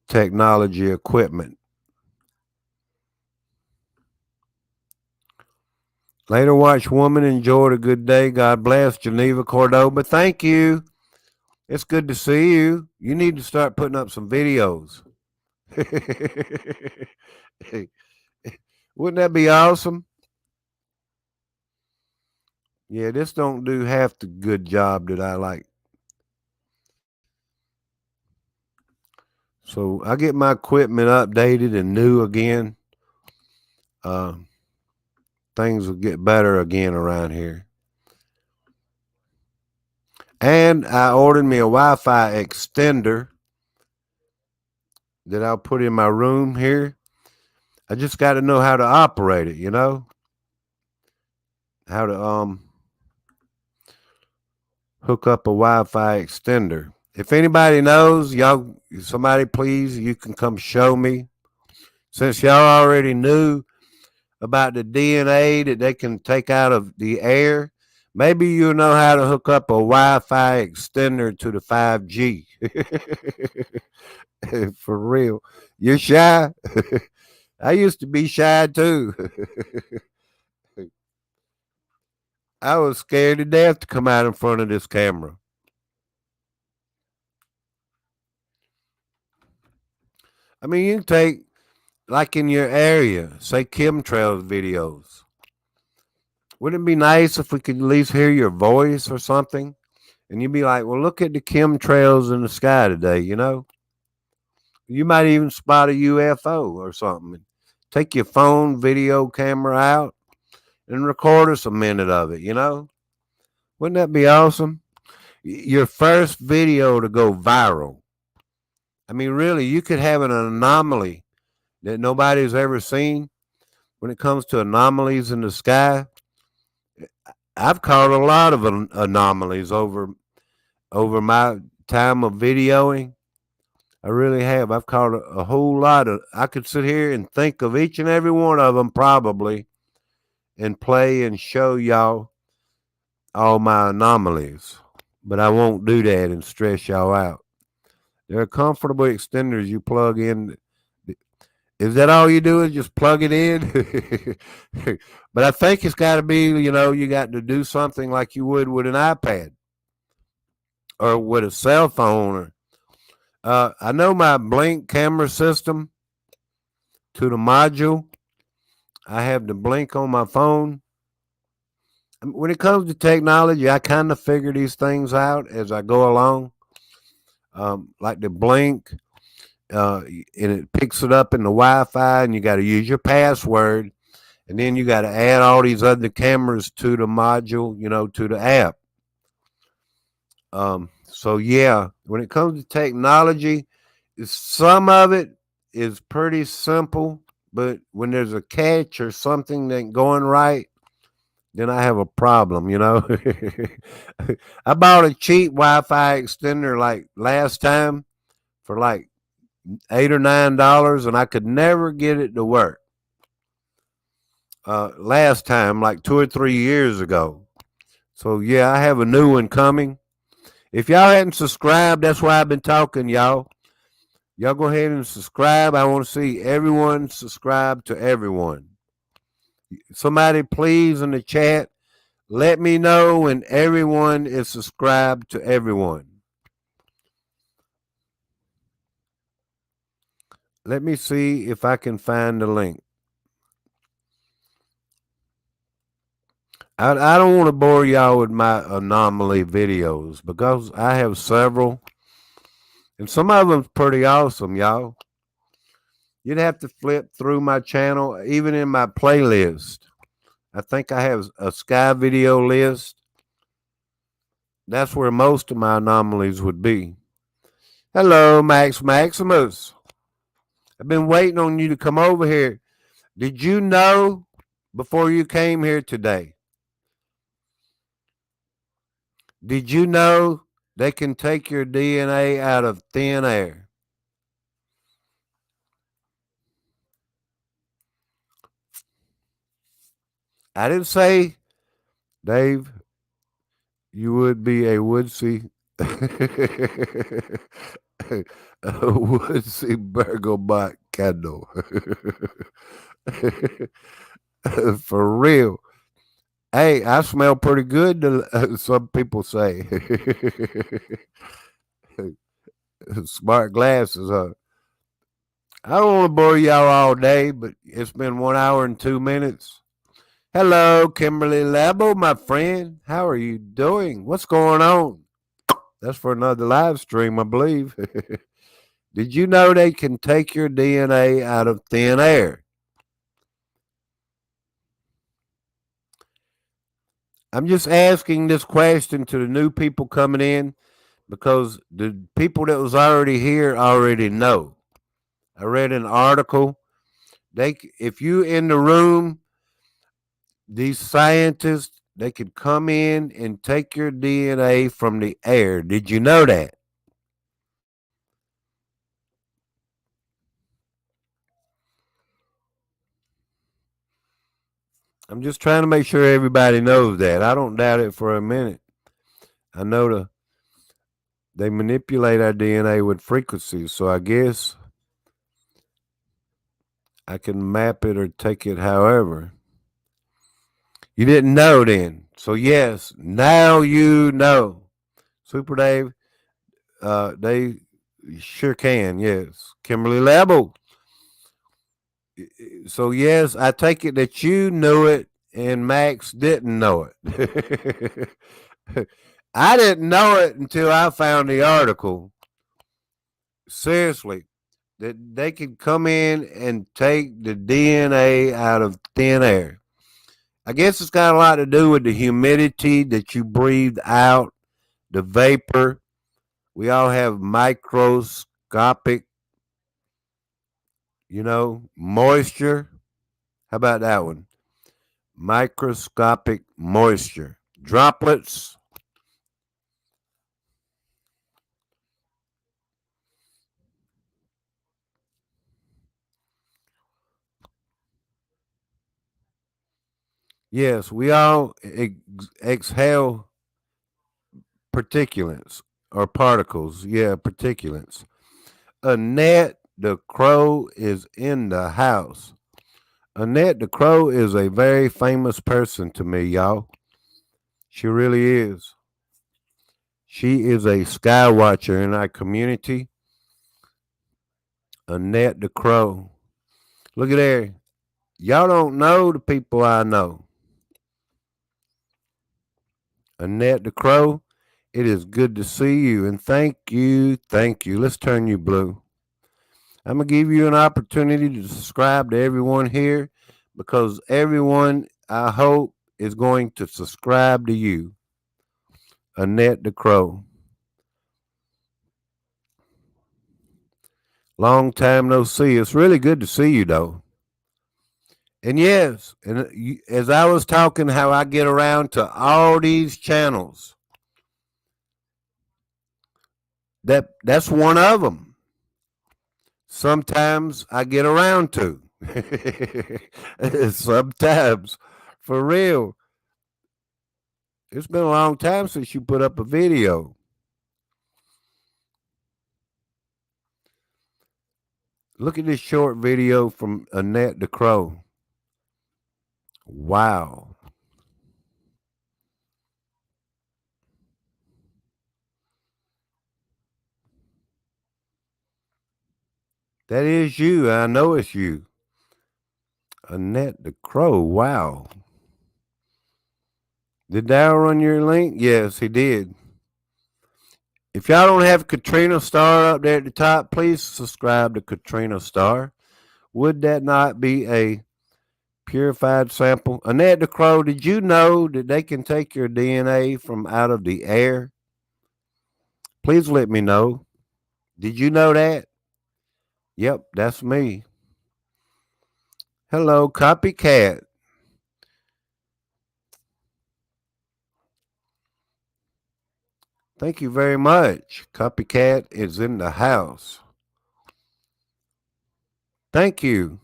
technology equipment. Later, watch woman. Enjoyed a good day. God bless. Geneva Cordoba. Thank you. It's good to see you. You need to start putting up some videos. Wouldn't that be awesome? Yeah, this don't do half the good job that I like. So I get my equipment updated and new again. Things will get better again around here. And I ordered me a Wi-Fi extender that I'll put in my room here. I just got to know how to operate it, how to hook up a Wi-Fi extender. If anybody knows, y'all, somebody please, you can come show me. Since y'all already knew about the DNA that they can take out of the air, maybe you know how to hook up a Wi-Fi extender to the 5G. For real. You're shy? I used to be shy too. I was scared to death to come out in front of this camera. I mean, you can take, like in your area, say chemtrails videos. Wouldn't it be nice if we could at least hear your voice or something? And you'd be like, well, look at the chemtrails in the sky today, You might even spot a UFO or something. Take your phone video camera out and record us a minute of it, Wouldn't that be awesome? Your first video to go viral. I mean, really, you could have an anomaly that nobody's ever seen when it comes to anomalies in the sky. I've caught a lot of anomalies over my time of videoing. I really have. I've caught a whole lot of. I could sit here and think of each and every one of them probably, and play and show y'all all my anomalies. But I won't do that and stress y'all out. There are comfortable extenders you plug in. Is that all you do is just plug it in? But I think it's got to be, you got to do something like you would with an iPad or with a cell phone. Or I know my Blink camera system to the module. I have the Blink on my phone. When it comes to technology, I kind of figure these things out as I go along. Like the Blink, and it picks it up in the Wi-Fi, and you got to use your password, and then you got to add all these other cameras to the module, to the app. So yeah, when it comes to technology, some of it is pretty simple, but when there's a catch or something that going right, then I have a problem. I bought a cheap Wi-Fi extender like last time for like $8 or $9, and I could never get it to work. Last time, like 2 or 3 years ago. So yeah, I have a new one coming. If y'all hadn't subscribed, that's why I've been talking, y'all. Y'all go ahead and subscribe. I want to see everyone subscribe to everyone. Somebody please in the chat, let me know when everyone is subscribed to everyone. Let me see if I can find the link. I don't want to bore y'all with my anomaly videos because I have several, and some of them's pretty awesome, y'all. You'd have to flip through my channel, even in my playlist. I think I have a Sky video list. That's where most of my anomalies would be. Hello, Max Maximus. I've been waiting on you to come over here. Did you know before you came here today? Did you know they can take your DNA out of thin air? I didn't say, Dave, you would be a woodsy, a woodsy Bergelbach candle. For real. Hey, I smell pretty good, some people say. Smart glasses, huh? I don't want to bore y'all all day, but it's been 1 hour and 2 minutes. Hello, Kimberly Labo, my friend. How are you doing? What's going on? That's for another live stream, I believe. Did you know they can take your DNA out of thin air? I'm just asking this question to the new people coming in because the people that was already here already know. I read an article. If you in the room, these scientists, they could come in and take your DNA from the air. Did you know that? I'm just trying to make sure everybody knows that. I don't doubt it for a minute. I know they manipulate our DNA with frequencies, so I guess I can map it or take it however. You didn't know then. So yes, now you know. Super Dave, they sure can, yes. Kimberly Labo. So yes, I take it that you knew it and Max didn't know it. I didn't know it until I found the article. Seriously, that they could come in and take the DNA out of thin air. I guess it's got a lot to do with the humidity that you breathed out, the vapor. We all have microscopic, moisture. How about that one? Microscopic moisture. Droplets. Yes, we all exhale particulates or particles. Yeah, particulates. A net the Crow is in the house. Annette the Crow is a very famous person to me, y'all. She really is. She is a sky watcher in our community. Annette the Crow. Look at there. Y'all don't know the people I know. Annette the Crow, it is good to see you. And thank you. Thank you. Let's turn you blue. I'm going to give you an opportunity to subscribe to everyone here because everyone, I hope, is going to subscribe to you. Annette the Crow. Long time no see. It's really good to see you, though. And yes, and as I was talking, how I get around to all these channels, that's one of them. Sometimes I get around to. Sometimes, for real. It's been a long time since you put up a video. Look at this short video from Annette the Crow. Wow. That is you. I know it's you. Annette the Crow. Wow. Did Darryl run your link? Yes, he did. If y'all don't have Katrina Star up there at the top, please subscribe to Katrina Star. Would that not be a purified sample? Annette the Crow, did you know that they can take your DNA from out of the air? Please let me know. Did you know that? Yep, that's me. Hello, Copycat. Thank you very much. Copycat is in the house. Thank you.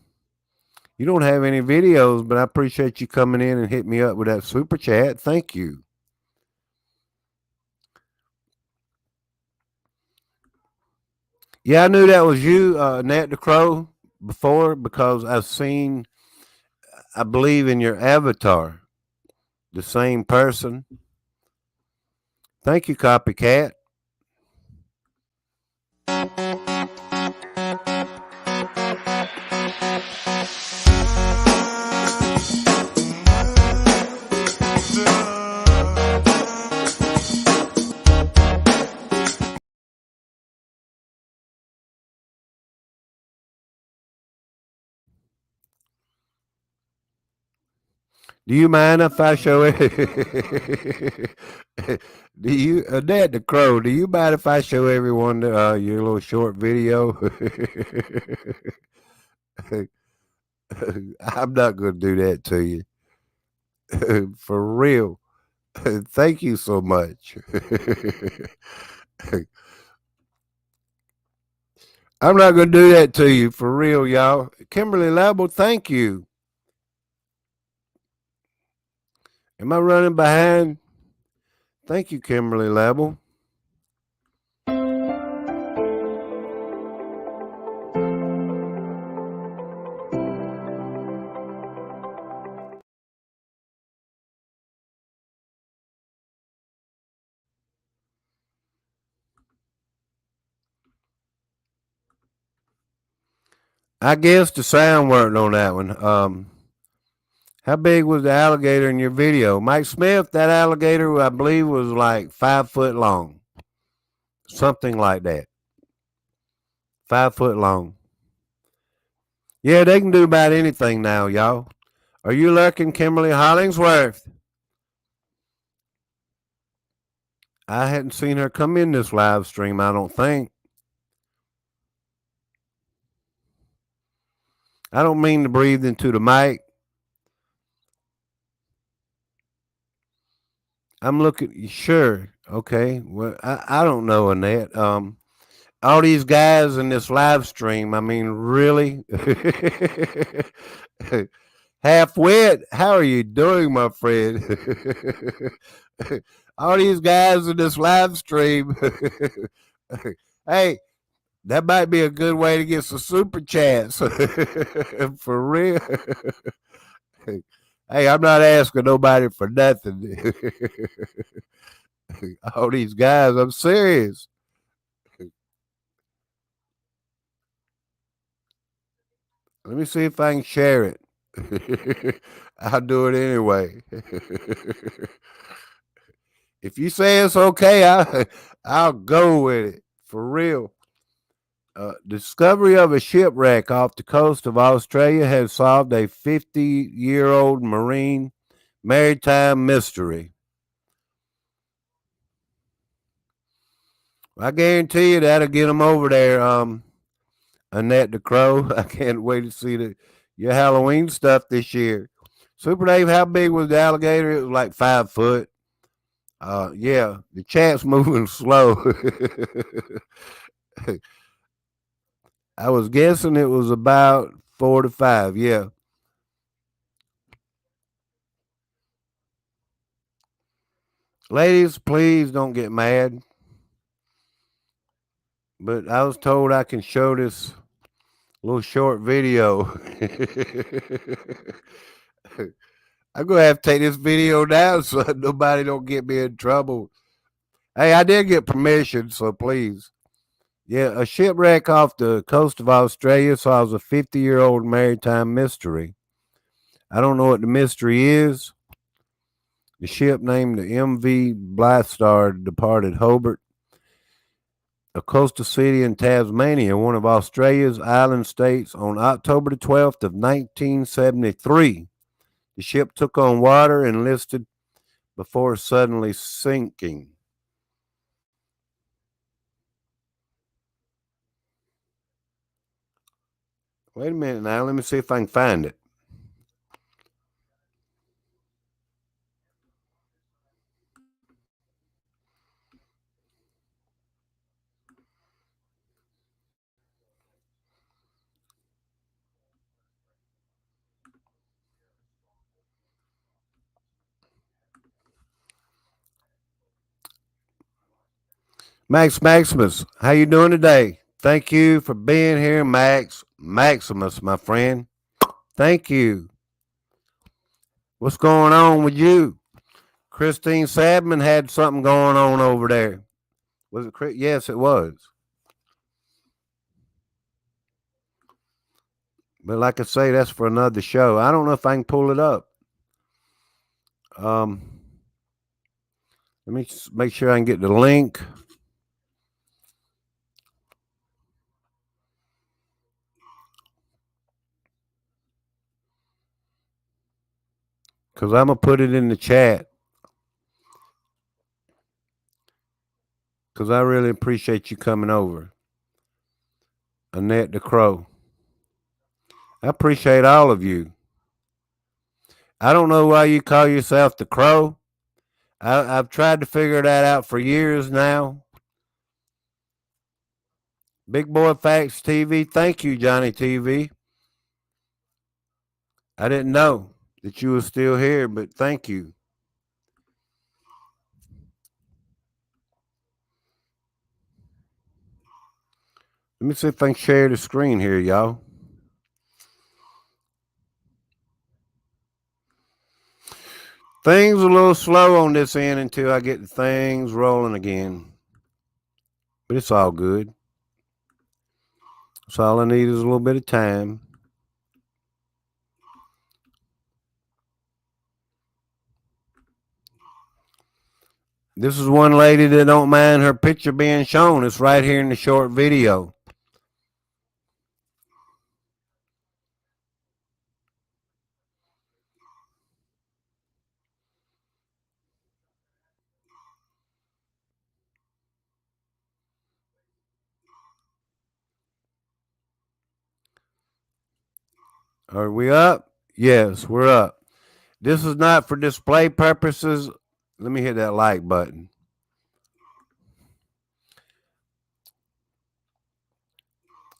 You don't have any videos, but I appreciate you coming in and hit me up with that super chat. Thank you. Yeah, I knew that was you, Nat the Crow, before because I've seen, I believe, in your avatar, the same person. Thank you, Copycat. Do you mind if I show it? Do you, Annette the Crow, do you mind if I show everyone your little short video? I'm not going to do that to you. For real. Thank you so much. I'm not going to do that to you. For real, y'all. Kimberly Label, thank you. Am I running behind? Thank you, Kimberly Label. I guess the sound worked on that one. How big was the alligator in your video? Mike Smith, that alligator, I believe, was like 5 foot long. Something like that. 5 foot long. Yeah, they can do about anything now, y'all. Are you lurking, Kimberly Hollingsworth? I hadn't seen her come in this live stream, I don't think. I don't mean to breathe into the mic. I'm looking, sure. Okay. Well, I don't know, Annette. All these guys in this live stream, I mean, really? Half wit, how are you doing, my friend? All these guys in this live stream. Hey, That might be a good way to get some super chats. For real. Hey, I'm not asking nobody for nothing. All these guys, I'm serious. Let me see if I can share it. I'll do it anyway. If you say it's okay, I'll go with it for real. Discovery of a shipwreck off the coast of Australia has solved a 50-year-old marine maritime mystery. I guarantee you that'll get them over there. Annette the Crow. I can't wait to see your Halloween stuff this year. Super Dave, how big was the alligator? It was like 5 foot. Yeah, the chat's moving slow. I was guessing it was about 4 to 5. Yeah. Ladies, please don't get mad. But I was told I can show this little short video. I'm gonna have to take this video down so nobody don't get me in trouble. Hey, I did get permission, so please. Yeah, a shipwreck off the coast of Australia solves a 50-year-old maritime mystery. I don't know what the mystery is. The ship named the MV Blythstar departed Hobart, a coastal city in Tasmania, one of Australia's island states, on October the 12th of 1973. The ship took on water and listed before suddenly sinking. Wait a minute now. Let me see if I can find it. Max Maximus, how you doing today? Thank you for being here, Max Maximus, my friend. Thank you. What's going on with you? Christine Sadman had something going on over there. Was it Chris? Yes, it was. But like I say, that's for another show. I don't know if I can pull it up. Um, Let me make sure I can get the link. Because I'm going to put it in the chat. Because I really appreciate you coming over. Annette the Crow. I appreciate all of you. I don't know why you call yourself the Crow. I've tried to figure that out for years now. Big Boy Facts TV. Thank you, Johnny TV. I didn't know that you were still here, but thank you. Let me see if I can share the screen here, y'all. Things are a little slow on this end until I get the things rolling again. But it's all good. So all I need is a little bit of time. This is one lady that don't mind her picture being shown. It's right here in the short video. Are we up? Yes, we're up. This is not for display purposes. Let me hit that like button.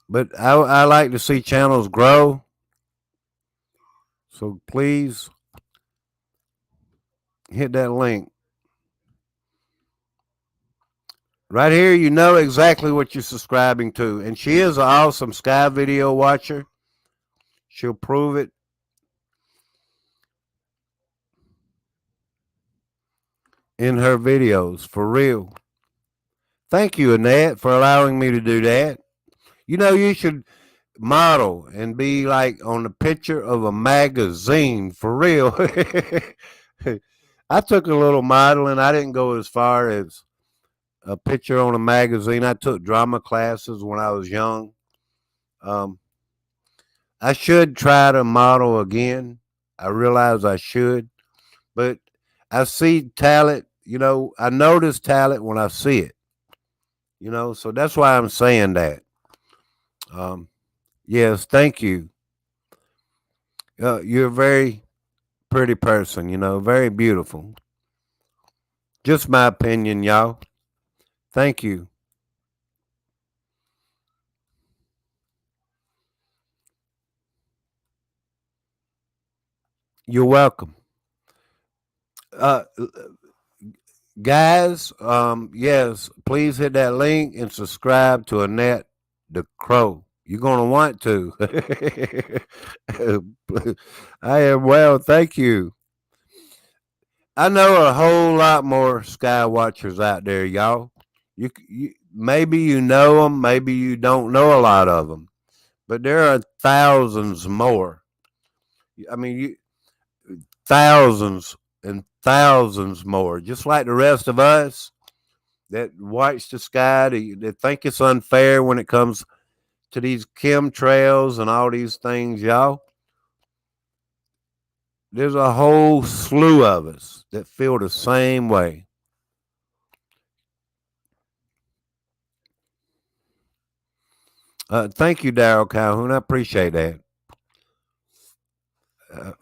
But I like to see channels grow. So please hit that link. Right here, you know exactly what you're subscribing to. And she is an awesome Sky video watcher. She'll prove it. In her videos, for real. Thank you, Annette, for allowing me to do that. You know, you should model and be like on the picture of a magazine, for real. I took a little modeling. I didn't go as far as a picture on a magazine. I took drama classes when I was young. Um, I should try to model again. I realize I should, but I see talent. You know, I notice talent when I see it. You know, so that's why I'm saying that. Um, yes, thank you. You're a very pretty person. You know, very beautiful. Just my opinion, y'all. Thank you. You're welcome. Uh, Guys, yes, please hit that link and subscribe to Annette the Crow. You're gonna want to. I am well, thank you. I know a whole lot more Sky Watchers out there, y'all. You maybe you know them, maybe you don't know a lot of them, but there are thousands more. I mean, thousands and thousands more, just like the rest of us that watch the sky, that think it's unfair when it comes to these chemtrails and all these things, y'all. There's a whole slew of us that feel the same way. Thank you, Daryl Calhoun. I appreciate that. Uh,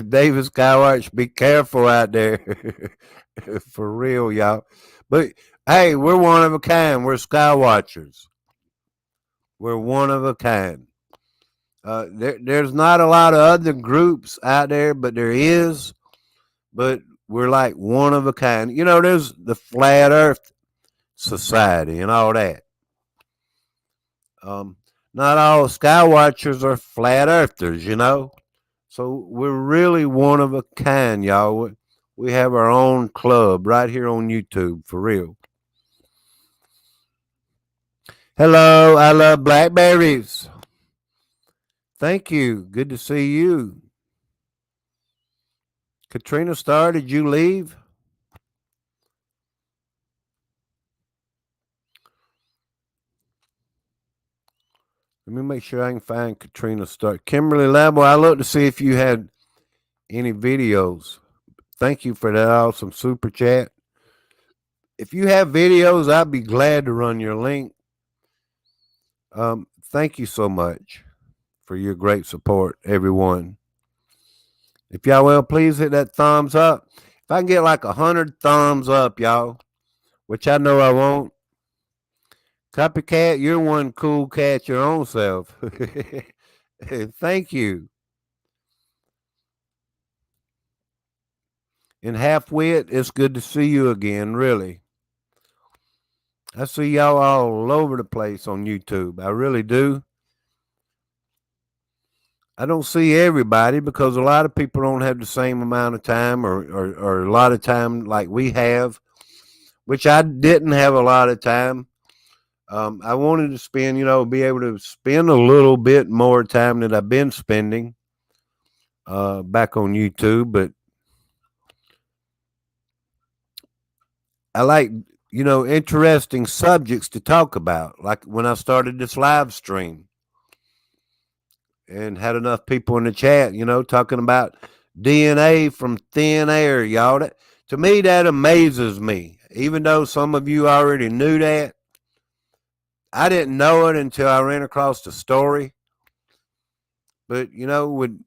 David Skywatch, be careful out there. For real, y'all. But hey, we're one of a kind. We're Skywatchers. We're one of a kind. There's not a lot of other groups out there, but there is. But we're like one of a kind. You know, there's the Flat Earth Society and all that. Um, Not all Skywatchers are flat earthers, you know. So we're really one of a kind, y'all. We have our own club right here on YouTube, for real. Hello, I love blackberries. Thank you. Good to see you. Katrina Starr, did you leave? Let me make sure I can find Katrina Starr. Kimberly Labo, I looked to see if you had any videos. Thank you for that awesome super chat. If you have videos, I'd be glad to run your link. Thank you so much for your great support, everyone. If y'all will, please hit that thumbs up. If I can get like 100 thumbs up, y'all, which I know I won't. Copycat, you're one cool cat your own self. Thank you. And Half Wit, it's good to see you again, really. I see y'all all over the place on YouTube. I really do. I don't see everybody because a lot of people don't have the same amount of time or a lot of time like we have, which I didn't have a lot of time. I wanted to spend, be able to spend a little bit more time than I've been spending back on YouTube, but I like, interesting subjects to talk about. Like when I started this live stream and had enough people in the chat, talking about DNA from thin air, y'all. To me, that amazes me. Even though some of you already knew that, I didn't know it until I ran across the story. But, with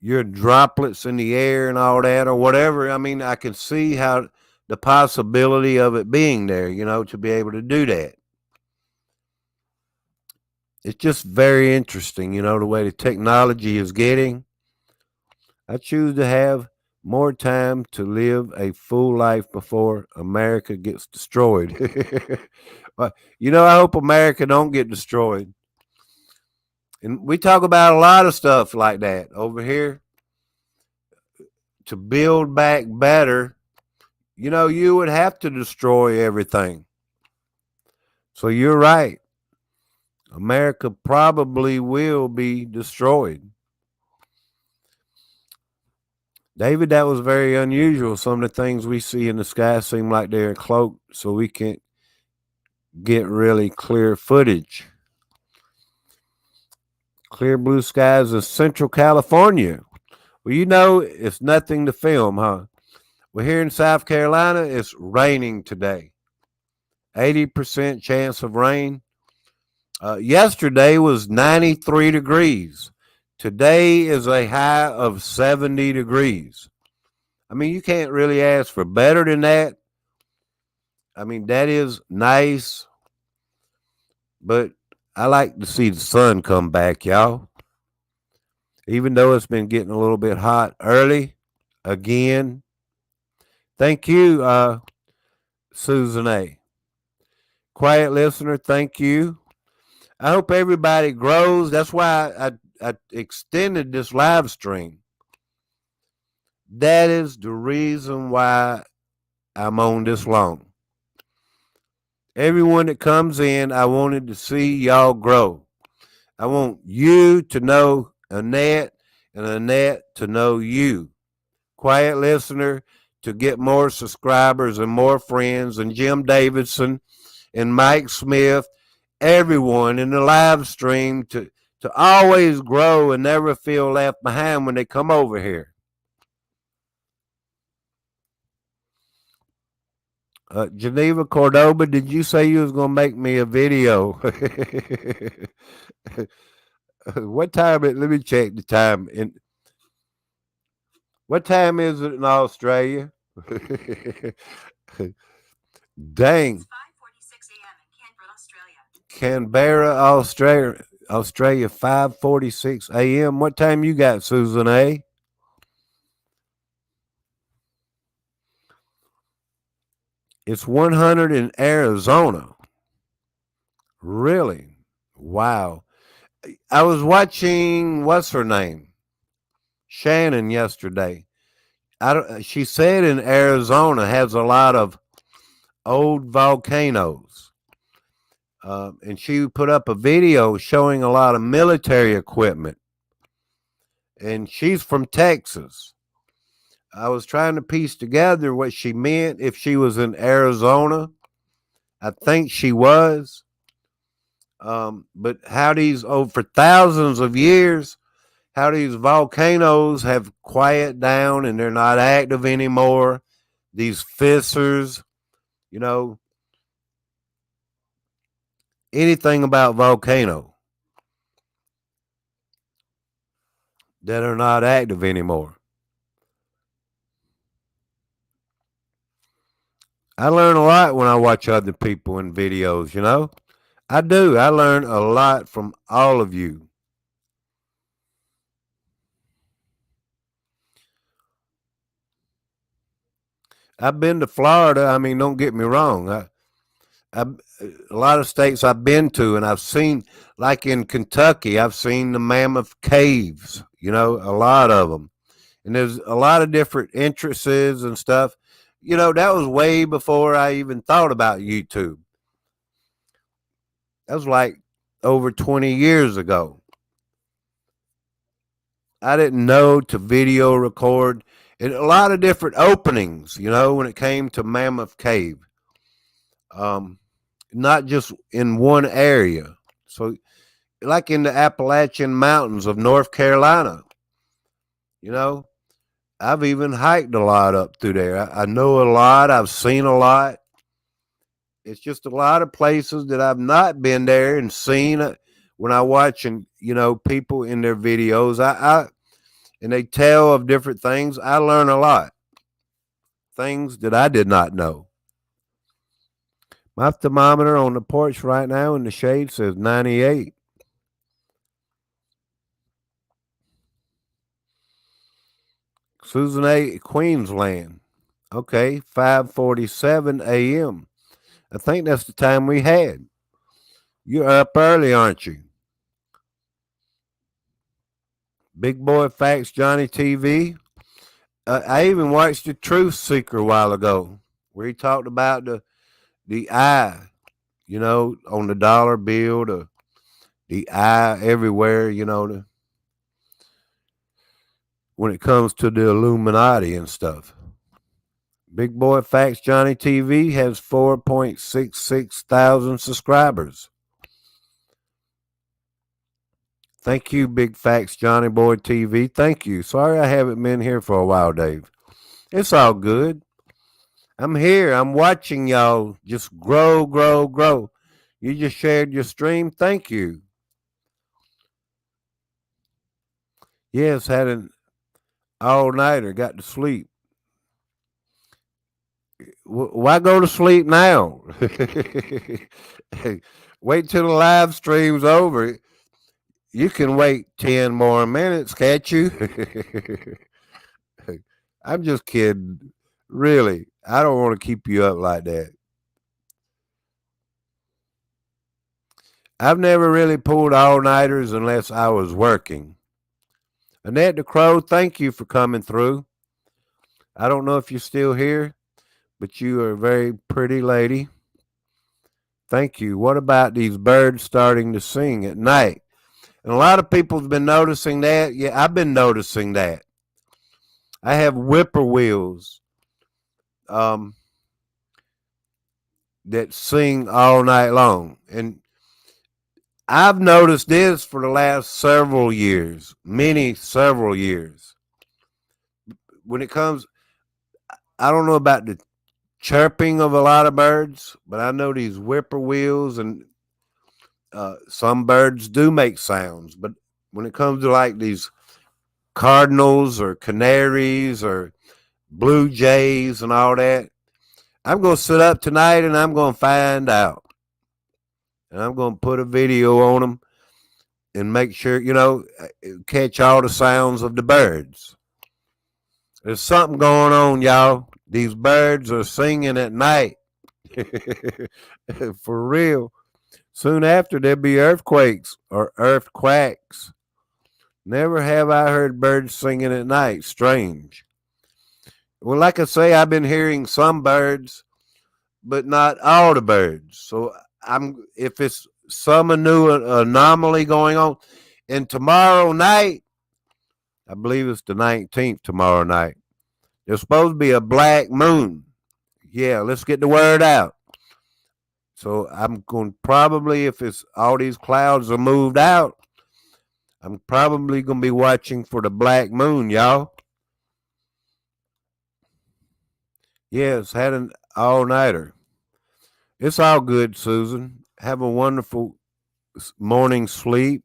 your droplets in the air and all that or whatever, I mean, I can see how the possibility of it being there, to be able to do that. It's just very interesting, the way the technology is getting. I choose to have more time to live a full life before America gets destroyed. I hope America don't get destroyed. And we talk about a lot of stuff like that over here to build back better. You would have to destroy everything. So you're right. America probably will be destroyed. David, that was very unusual. Some of the things we see in the sky seem like they're cloaked so we can't get really clear footage. Clear blue skies in Central California. Well, it's nothing to film, huh? Well, here in South Carolina, it's raining today. 80% chance of rain. Yesterday was 93 degrees. Today is a high of 70 degrees. I mean, you can't really ask for better than that. I mean, that is nice, but I like to see the sun come back, y'all. Even though it's been getting a little bit hot early again. Thank you, Susan A. Quiet listener, thank you. I hope everybody grows. That's why I extended this live stream. That is the reason why I'm on this long. Everyone that comes in, I wanted to see y'all grow. I want you to know Annette and Annette to know you. Quiet listener to get more subscribers and more friends, and Jim Davidson and Mike Smith, everyone in the live stream to always grow and never feel left behind when they come over here. Geneva Cordoba, did you say you was going to make me a video? What time? Let me check the time. What time is it in Australia? Dang. It's 5:46 a.m. in Canberra, Australia. Australia, 5:46 a.m. What time you got, Susan A? It's 100 in Arizona. Really? Wow. I was watching, what's her name? Shannon yesterday. She said in Arizona has a lot of old volcanoes. And she put up a video showing a lot of military equipment. And she's from Texas. I was trying to piece together what she meant if she was in Arizona. I think she was. But how for thousands of years, how these volcanoes have quieted down and they're not active anymore. These fissures, anything about volcano that are not active anymore. I learn a lot when I watch other people in videos, I do. I learn a lot from all of you. I've been to Florida. I mean, don't get me wrong. A lot of states I've been to, and I've seen, like in Kentucky, I've seen the Mammoth Caves, a lot of them. And there's a lot of different entrances and stuff. That was way before I even thought about YouTube. That was like over 20 years ago. I didn't know to video record, and a lot of different openings, when it came to Mammoth Cave. Not just in one area. So, like in the Appalachian Mountains of North Carolina, I've even hiked a lot up through there. I know a lot. I've seen a lot. It's just a lot of places that I've not been there and seen when I watch people in their videos. And they tell of different things. I learn a lot. Things that I did not know. My thermometer on the porch right now in the shade says 98. Susan A., Queensland. Okay, 5:47 a.m. I think that's the time we had. You're up early, aren't you? Big Boy Facts Johnny TV. I even watched the Truth Seeker a while ago, where he talked about the eye, on the dollar bill, the eye everywhere, when it comes to the Illuminati and stuff. Big Boy Facts Johnny TV has 4.66 thousand subscribers. Thank you, Big Facts Johnny Boy TV. Thank you. Sorry I haven't been here for a while, Dave. It's all good. I'm here. I'm watching y'all just grow, grow, grow. You just shared your stream. Thank you. Yes, had an all-nighter. Got to sleep. Why go to sleep now? Wait till the live stream's over. You can wait 10 more minutes, can't you? I'm just kidding. Really, I don't want to keep you up like that. I've never really pulled all-nighters unless I was working. Annette the Crow, thank you for coming through. I don't know if you're still here, but you are a very pretty lady. Thank you. What about these birds starting to sing at night? And a lot of people have been noticing that. Yeah, I've been noticing that. I have whippoorwills that sing all night long. And I've noticed this for the last several years, several years. When it comes, I don't know about the chirping of a lot of birds, but I know these whippoorwills and some birds do make sounds. But when it comes to like these cardinals or canaries or blue jays and all that, I'm going to sit up tonight and I'm going to find out. And I'm going to put a video on them and make sure, catch all the sounds of the birds. There's something going on, y'all. These birds are singing at night. For real. Soon after, there'll be earthquakes or earth quacks. Never have I heard birds singing at night. Strange. Well, like I say, I've been hearing some birds, but not all the birds. So if it's some new anomaly going on, and tomorrow night, I believe it's the 19th tomorrow night, there's supposed to be a black moon. Yeah, let's get the word out. So I'm going to probably, if it's all these clouds are moved out, I'm probably going to be watching for the black moon, y'all. Yes, had an all-nighter. It's all good, Susan. Have a wonderful morning sleep.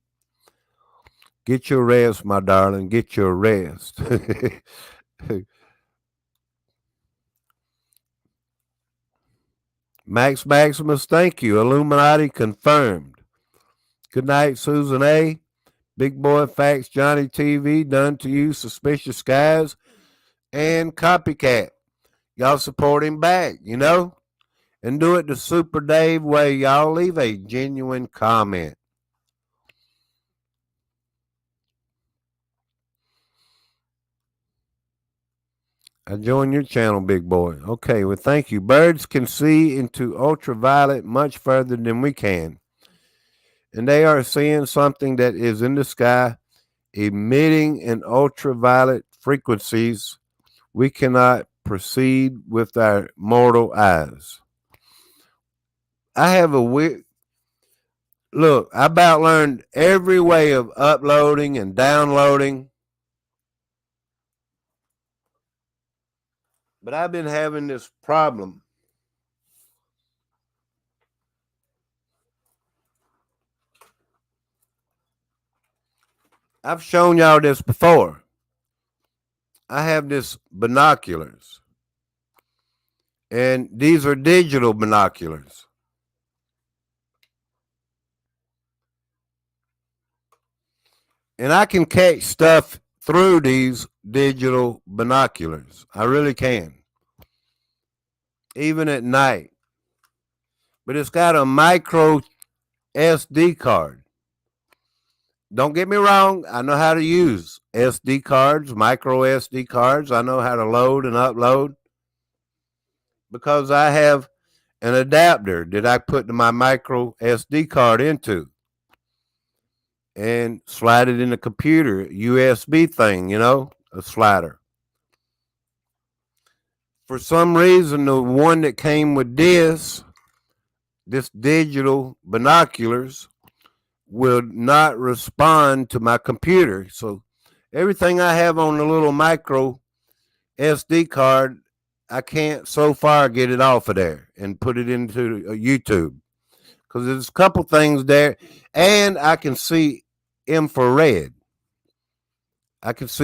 Get your rest, my darling. Get your rest. Max Maximus, thank you. Illuminati confirmed. Good night, Susan A. Big Boy Facts Johnny TV, done to you, Suspicious Skies, and Copycat. Y'all support him back, and do it the Super Dave way. Y'all leave a genuine comment. I joined your channel, big boy. Okay, well, thank you. Birds can see into ultraviolet much further than we can. And they are seeing something that is in the sky, emitting in ultraviolet frequencies we cannot perceive with our mortal eyes. I have a weird look. I about learned every way of uploading and downloading, but I've been having this problem. I've shown y'all this before. I have this binoculars, and these are digital binoculars. And I can catch stuff through these digital binoculars. I really can, even at night. But it's got a micro SD card. Don't get me wrong, I know how to use SD cards, micro SD cards. I know how to load and upload because I have an adapter that I put my micro SD card into and slide it in the computer, USB thing, a slider. For some reason, the one that came with this digital binoculars will not respond to my computer. So everything I have on the little micro SD card, I can't so far get it off of there and put it into YouTube because there's a couple things there, and I can see infrared. Do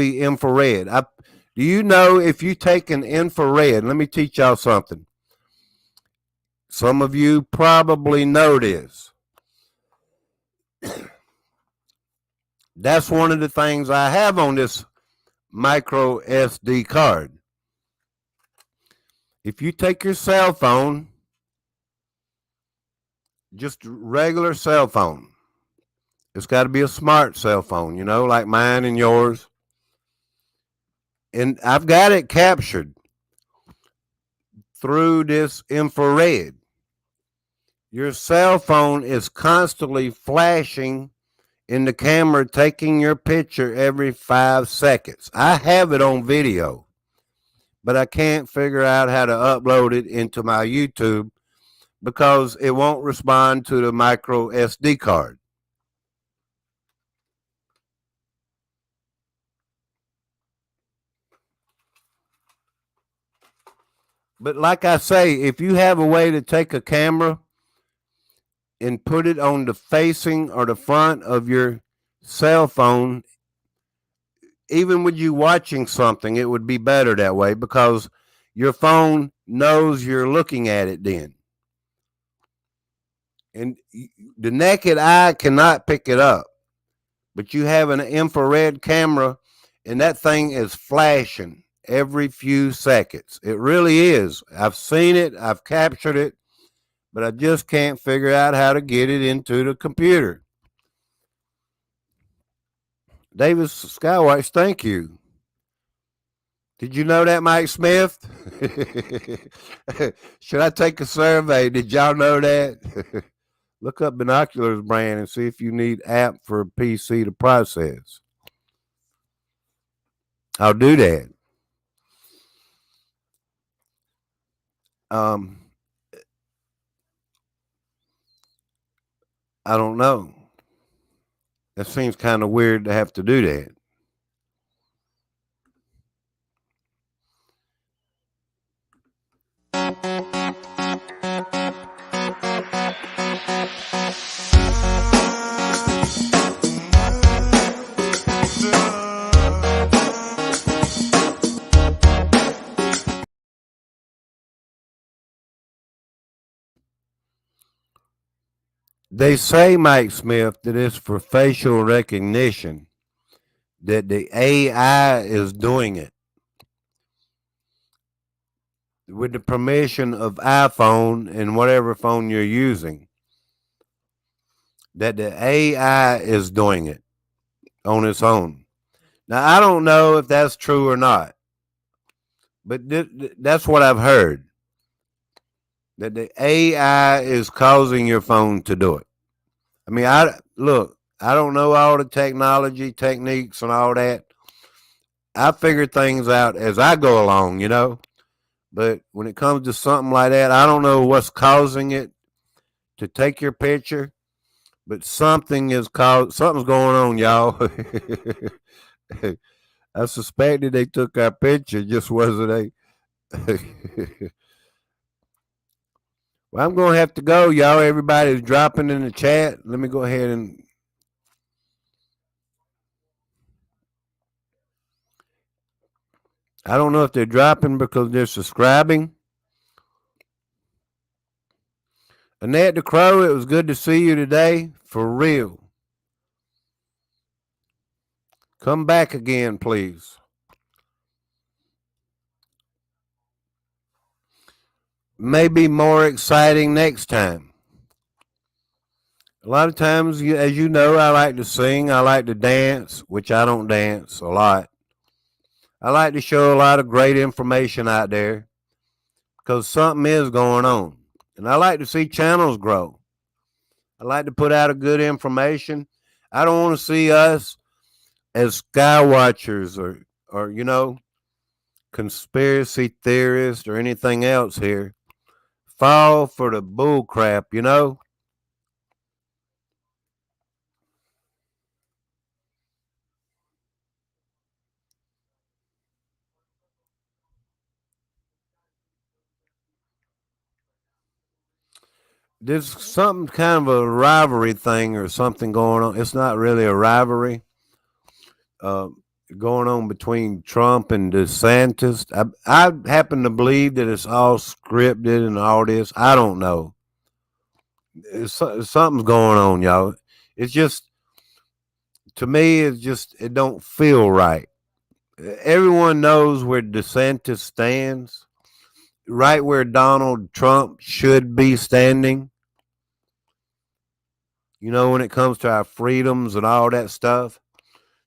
you know if you take an infrared? Let me teach y'all something. Some of you probably know this. That's one of the things I have on this micro SD card. If you take your cell phone, just regular cell phone, it's got to be a smart cell phone, like mine and yours. And I've got it captured through this infrared. Your cell phone is constantly flashing in the camera, taking your picture every 5 seconds. I have it on video, but I can't figure out how to upload it into my YouTube because it won't respond to the micro SD card. But like I say, if you have a way to take a camera and put it on the facing or the front of your cell phone, even with you watching something, it would be better that way because your phone knows you're looking at it then. And the naked eye cannot pick it up. But you have an infrared camera, and that thing is flashing every few seconds. It really is. I've seen it. I've captured it. But I just can't figure out how to get it into the computer. Davis Skywatch, thank you. Did you know that, Mike Smith? Should I take a survey? Did y'all know that? Look up Binoculars brand and see if you need app for a PC to process. I'll do that. I don't know. That seems kind of weird to have to do that. They say, Mike Smith, that it's for facial recognition, that the AI is doing it with the permission of iPhone and whatever phone you're using, that the AI is doing it on its own. Now, I don't know if that's true or not, but that's what I've heard, that the AI is causing your phone to do it. I mean, I don't know all the technology, techniques, and all that. I figure things out as I go along, But when it comes to something like that, I don't know what's causing it to take your picture, but something's going on, y'all. I suspected they took our picture, just wasn't they? Well, I'm going to have to go, y'all. Everybody's dropping in the chat. Let me go ahead and. I don't know if they're dropping because they're subscribing. Annette the Crow, it was good to see you today. For real. Come back again, please. Maybe more exciting next time. A lot of times, as you know, I like to sing. I like to dance, which I don't dance a lot. I like to show a lot of great information out there because something is going on. And I like to see channels grow. I like to put out a good information. I don't want to see us as sky watchers or conspiracy theorists or anything else here fall for the bull crap. There's something kind of a rivalry thing or something going on. It's not really a rivalry uh, going on between Trump and DeSantis. I happen to believe that it's all scripted and all this. I don't know. Something's going on, y'all. It's just, to me, it don't feel right. Everyone knows where DeSantis stands, right where Donald Trump should be standing. When it comes to our freedoms and all that stuff.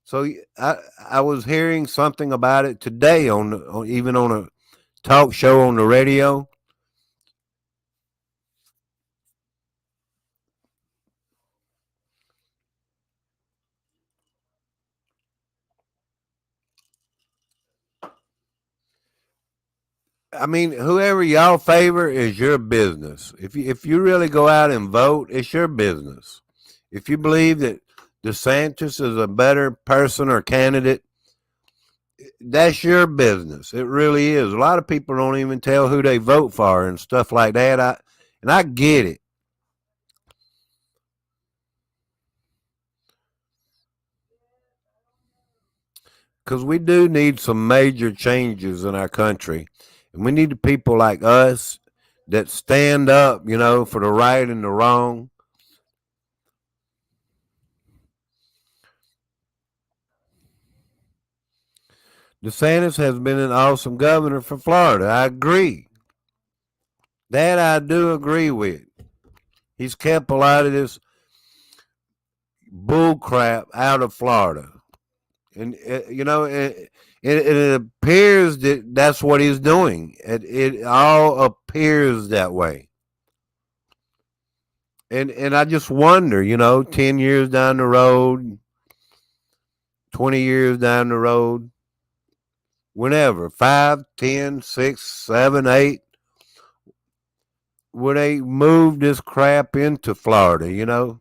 So I was hearing something about it today even on a talk show on the radio. I mean, whoever y'all favor is your business. If you really go out and vote, it's your business. If you believe that DeSantis is a better person or candidate, that's your business. It really is. A lot of people don't even tell who they vote for and stuff like that. I get it. Because we do need some major changes in our country. And we need people like us that stand up, for the right and the wrong. DeSantis has been an awesome governor for Florida. I agree. That I do agree with. He's kept a lot of this bull crap out of Florida. And, it appears that that's what he's doing. It all appears that way. And I just wonder, 10 years down the road, 20 years down the road, whenever, 5, 10, 6, 7, 8, would they move this crap into Florida?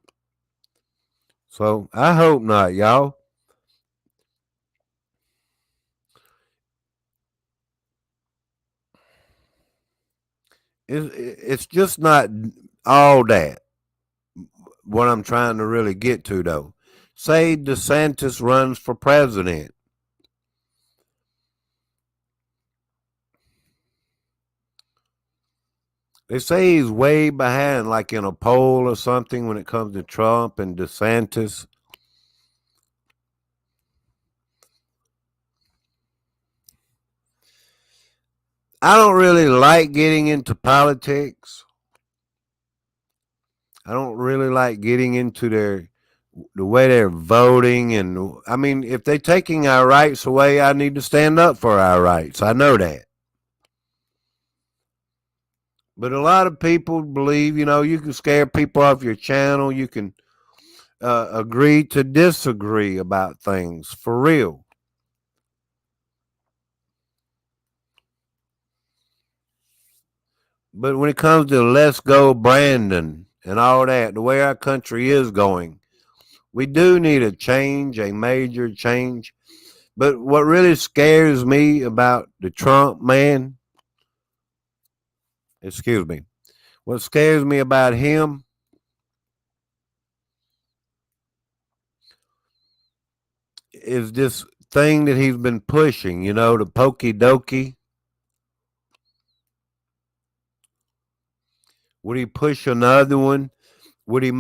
So I hope not, y'all. It's just not all that. What I'm trying to really get to, though. Say DeSantis runs for president. They say he's way behind, like in a poll or something, when it comes to Trump and DeSantis. I don't really like getting into politics. I don't really like getting into the way they're voting, and I mean, if they're taking our rights away, I need to stand up for our rights. I know that. But a lot of people believe, you can scare people off your channel. You can agree to disagree about things for real. But when it comes to let's go Brandon and all that, the way our country is going, we do need a change, a major change. But what really scares me about the Trump man, excuse me, what scares me about him is this thing that he's been pushing, the pokey dokey. Would he push another one? Would he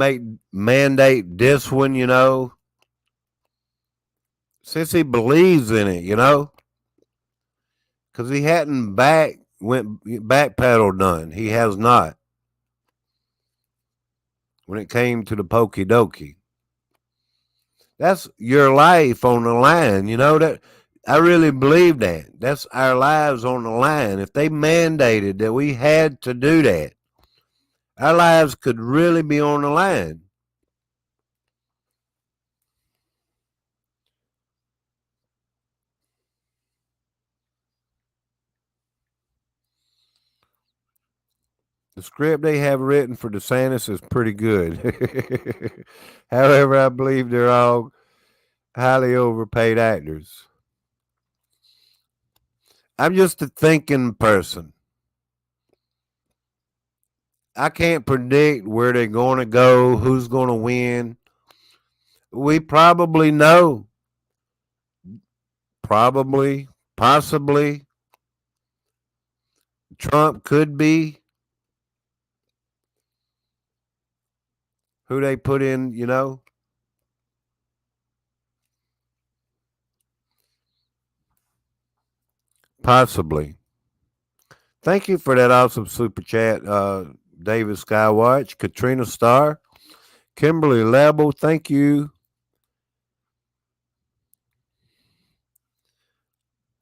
mandate this one, since he believes in it, you know, because he hadn't backpedaled none. He has not when it came to the pokey dokey. That's your life on the line, you know that. I really believe that. That's our lives on the line. If they mandated that we had to do that, our lives could really be on the line. The script they have written for DeSantis is pretty good. However, I believe they're all highly overpaid actors. I'm just a thinking person. I can't predict where they're going to go, who's going to win. We probably know. Probably, possibly. Trump could be who they put in, you know. Possibly. Thank you for that awesome super chat, David Skywatch, Katrina Starr, Kimberly Lebel. Thank you.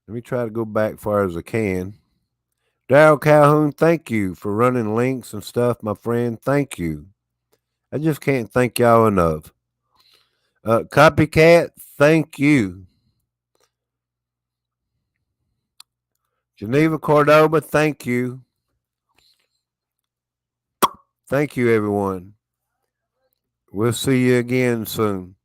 Let me try to go back far as I can. Daryl Calhoun, thank you for running links and stuff, my friend. Thank you. I just can't thank y'all enough. Copycat, thank you. Geneva Cordoba, thank you. Thank you, everyone. We'll see you again soon.